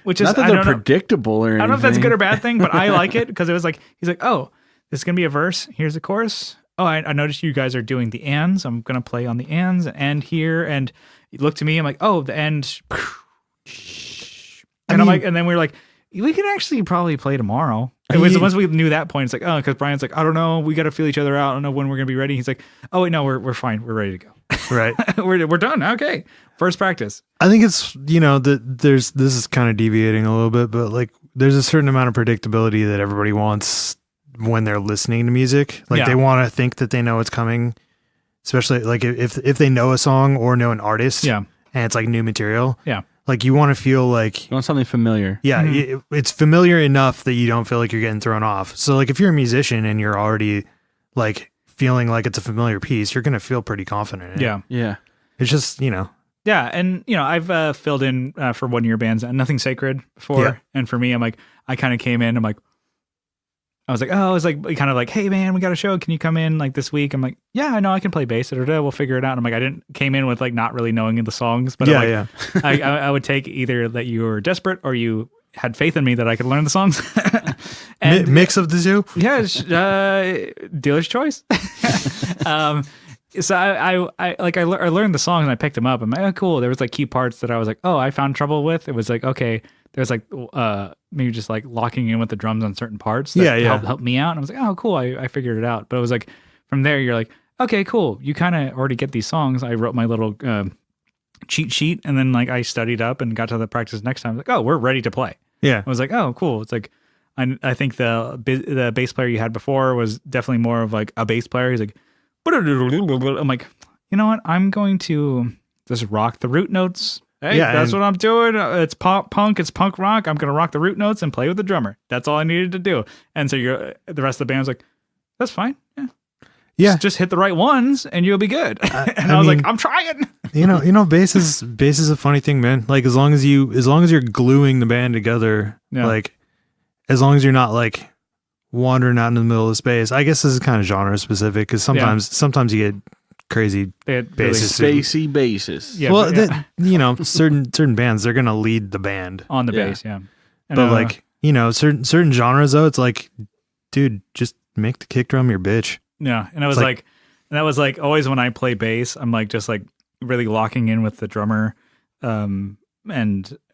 which is not that they're predictable or anything. I don't know if that's a good or bad thing, but I like it because it was like, he's like, oh, this is going to be a verse. Here's the chorus. Oh, I noticed you guys are doing the ands. I'm going to play on the ands and here. And you look to me, I'm like, oh, the end. And I'm like, and then we were like, we can actually probably play tomorrow. It was once we knew that point, it's like, oh, because Brian's like, I don't know, we got to feel each other out. I don't know when we're gonna be ready. He's like, oh wait, no, we're fine, we're ready to go. Right, we're done. Okay, first practice. I think it's this is kind of deviating a little bit, but like there's a certain amount of predictability that everybody wants when they're listening to music. Like they want to think that they know what's coming, especially like if they know a song or know an artist. Yeah, and it's like new material. Yeah. Like you want to feel like you want something familiar. Yeah, it's familiar enough that you don't feel like you're getting thrown off. So like if you're a musician and you're already like feeling like it's a familiar piece, you're gonna feel pretty confident in it. Yeah, yeah. It's just Yeah, and I've filled in for 1 year bands and Nothing Sacred before, and for me, I'm like I kind of came in. I was like, kind of like, hey man, we got a show. Can you come in like this week? I'm like, yeah, I know I can play bass. We'll figure it out. And I'm like, I came in with like not really knowing the songs, but I would take either that you were desperate or you had faith in me that I could learn the songs. And mix of the two. Yeah, dealer's choice. So I learned the songs and I picked them up. I'm like, oh cool. There was like key parts that I was like, oh, I found trouble with. It was like, okay, there's like maybe just like locking in with the drums on certain parts that helped me out. And I was like, oh cool, I figured it out. But it was like from there you're like, okay, cool. You kind of already get these songs. I wrote my little cheat sheet and then like I studied up and got to the practice next time. I was like, oh, we're ready to play. Yeah. I was like, oh cool. It's like I think the bass player you had before was definitely more of like a bass player. He's like, I'm like, you know what? I'm going to just rock the root notes. Hey, that's what I'm doing. It's pop punk. It's punk rock. I'm going to rock the root notes and play with the drummer. That's all I needed to do. And so the rest of the band's like, that's fine. Yeah. Just hit the right ones and you'll be good. And I was like, I'm trying. Bass is a funny thing, man. Like as long as you're gluing the band together, like as long as you're not like wandering out in the middle of the space. I guess this is kind of genre specific because sometimes you get crazy bases, really spacey bases. Yeah, well, certain bands they're gonna lead the band on the bass, yeah. But like certain genres though, it's like, dude, just make the kick drum your bitch. Yeah, and I was like, that was like always when I play bass, I'm like just like really locking in with the drummer, and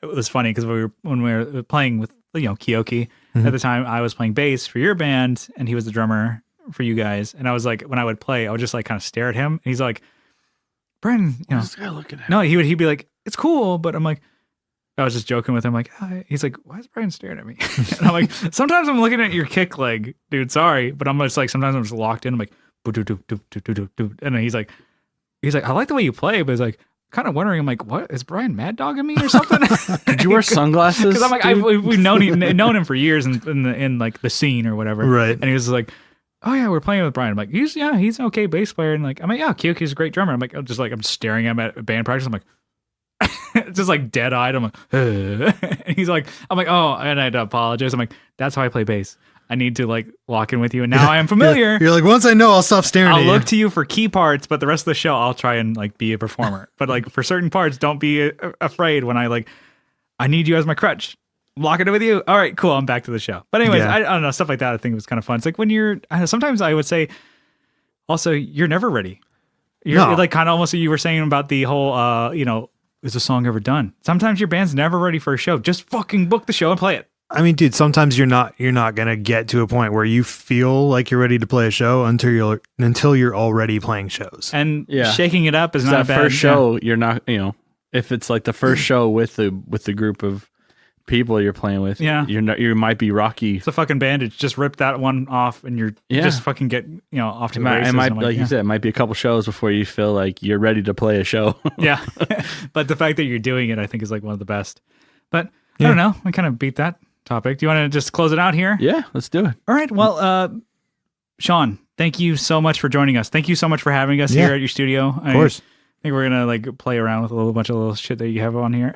it was funny because when we were playing with Kiyoki at the time, I was playing bass for your band and he was the drummer for you guys, and I was like, when I would play, I would just like kind of stare at him and he's like, Brendan, what's this guy looking at? No, he'd be like, it's cool, but I'm like, I was just joking with him like, he's like, why is Brian staring at me? And I'm like, sometimes I'm looking at your kick leg, dude, sorry, but I'm just like, sometimes I'm just locked in. I'm like, and then he's like, I like the way you play, but it's like kind of wondering, I'm like, what is Brian mad dogging me or something? Did you wear sunglasses? Because I'm like, we've known him for years in like the scene or whatever, right? And he was like, oh yeah, we're playing with Brian. I'm like, he's an okay bass player, and like, I'm like, yeah, Kyoki's a great drummer. I'm like, I'm staring at him at band practice. I'm like, just like dead eyed. I'm like, and he's like, I'm like, oh, and I had to apologize. I'm like, that's how I play bass. I need to like lock in with you, and now I am familiar. You're like, once I know, I'll stop staring. I'll look to you for key parts, but the rest of the show, I'll try and like be a performer. But like for certain parts, don't be afraid when I need you as my crutch. Locking it with you. All right, cool. I'm back to the show. But anyways, I don't know, stuff like that. I think it was kind of fun. It's like when sometimes I would say, also, you're never ready. You're like kind of almost what you were saying about the whole, is the song ever done? Sometimes your band's never ready for a show. Just fucking book the show and play it. I mean, dude, sometimes you're not gonna get to a point where you feel like you're ready to play a show until you're already playing shows. And shaking it up is not a bad first show. You're not, if it's like the first show with the group of people you're playing with, you might be rocky. It's a fucking bandage. Just rip that one off, and you're just fucking get off to the races. It might, like you said, it might be a couple shows before you feel like you're ready to play a show. Yeah, but the fact that you're doing it, I think, is like one of the best. But I don't know. I kind of beat that topic. Do you want to just close it out here? Yeah, let's do it. All right. Well, Sean, thank you so much for joining us. Thank you so much for having us here at your studio. Of course. think we're gonna like play around with a little bunch of little shit that you have on here,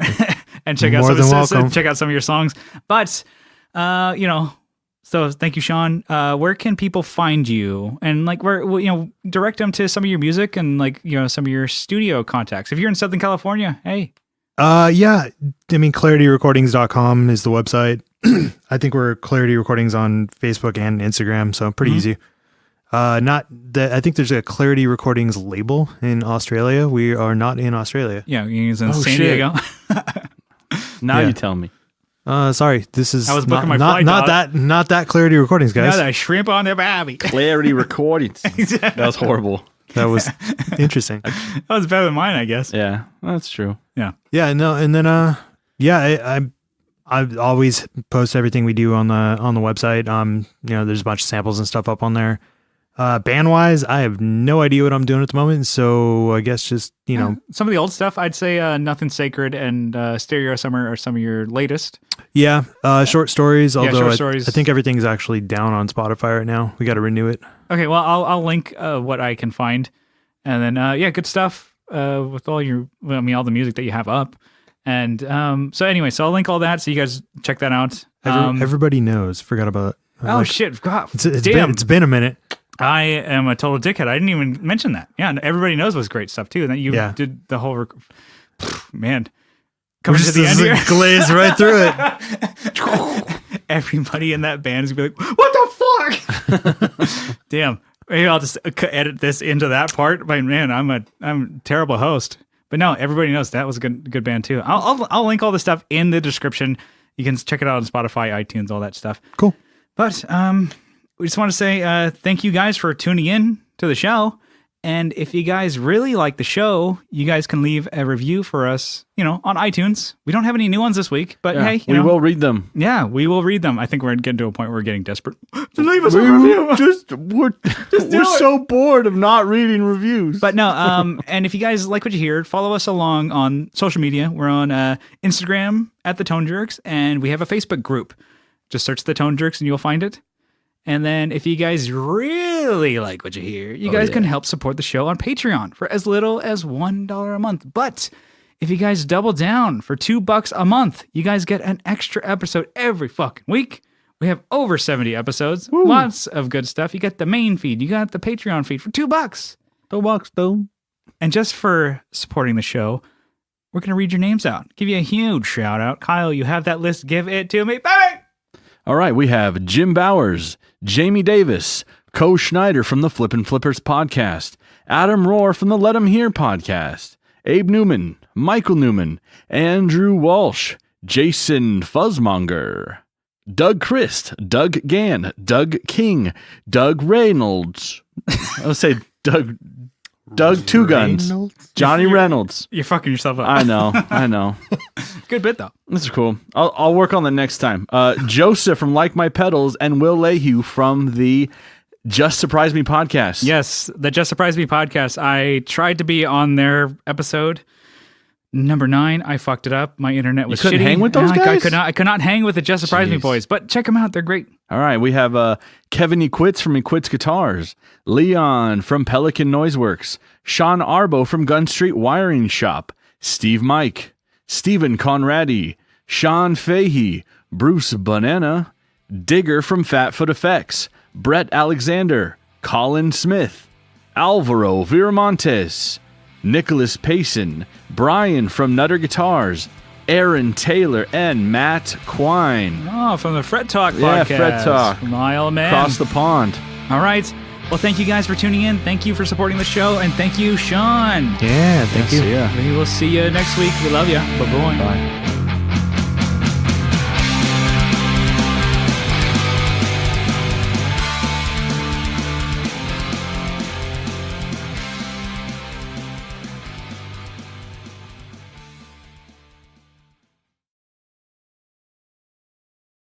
and check out More than welcome. check out some of your songs. But so thank you, Sean. Where can people find you, and like direct them to some of your music and like some of your studio contacts. If you're in Southern California, hey. Yeah. I mean, clarityrecordings.com is the website. I think we're Clarity Recordings on Facebook and Instagram, so pretty easy. I think there's a Clarity Recordings label in Australia. We are not in Australia. Yeah, he's in San Diego. Now you tell me. Sorry, this is I was booking my flight. Not that Clarity Recordings, guys. Not that shrimp on the babby. Clarity Recordings. That was horrible. That was interesting. That was better than mine, I guess. Yeah, that's true. Yeah, no, and then I always post everything we do on the website. There's a bunch of samples and stuff up on there. Band wise, I have no idea what I'm doing at the moment, so I guess just some of the old stuff. I'd say Nothing Sacred and Stereo Summer are some of your latest. Yeah, short stories. Although short stories. I think everything's actually down on Spotify right now. We got to renew it. Okay, well I'll link what I can find, and then good stuff with all the music that you have up. And so I'll link all that so you guys check that out. Everybody knows. Forgot about it. Shit! God, it's been a minute. I am a total dickhead. I didn't even mention that. Yeah, and everybody knows what's great stuff too. And that you did the whole man. Coming to the end here, glaze right through it. Everybody in that band is gonna be like, "What the fuck?" Damn. Maybe I'll just edit this into that part. But man, I'm a terrible host. But no, everybody knows that was a good band too. I'll link all the stuff in the description. You can check it out on Spotify, iTunes, all that stuff. Cool. But we just want to say thank you guys for tuning in to the show. And if you guys really like the show, you guys can leave a review for us, on iTunes. We don't have any new ones this week, but hey, we will read them. Yeah, we will read them. I think we're getting to a point where we're getting desperate to leave us a review. We're so bored of not reading reviews. But no, and if you guys like what you hear, follow us along on social media. We're on Instagram at The Tone Jerks, and we have a Facebook group. Just search The Tone Jerks and you'll find it. And then if you guys really like what you hear, you guys can help support the show on Patreon for as little as $1 a month. But if you guys double down for $2 a month, you guys get an extra episode every fucking week. We have over 70 episodes. Woo. Lots of good stuff. You get the main feed. You got the Patreon feed for $2. $2, though. And just for supporting the show, we're going to read your names out. Give you a huge shout out. Kyle, you have that list. Give it to me, baby! All right, we have Jim Bowers, Jamie Davis, Co Schneider from the Flippin' Flippers podcast, Adam Rohr from the Let 'Em Hear podcast, Abe Newman, Michael Newman, Andrew Walsh, Jason Fuzzmonger, Doug Christ, Doug Gann, Doug King, Doug Reynolds. I would say Doug Two Guns, Johnny Reynolds. You're fucking yourself up. I know. Good bit though. This is cool. I'll work on that next time. Joseph from Like My Pedals and Will Lehue from the Just Surprise Me podcast. Yes, the Just Surprise Me podcast. I tried to be on their episode number 9. I fucked it up. My internet was you couldn't shitty. hang with those guys? I could not hang with the Just Surprise Me boys, but check them out. They're great. All right, we have Kevin Equits from Equits Guitars, Leon from Pelican Noiseworks, Sean Arbo from Gun Street Wiring Shop, Steve Mike, Stephen Conradi, Sean Fahey, Bruce Banana, Digger from Fatfoot Effects, Brett Alexander, Colin Smith, Alvaro Viramontes, Nicholas Payson, Brian from Nutter Guitars, Aaron Taylor, and Matt Quine. Oh, from the Fret Talk podcast. Yeah, Fret Talk. From Isle of Man. Across the pond. All right. Well, thank you guys for tuning in. Thank you for supporting the show. And thank you, Sean. Yeah, thank you. See ya. We will see you next week. We love you. Bye-bye. Bye.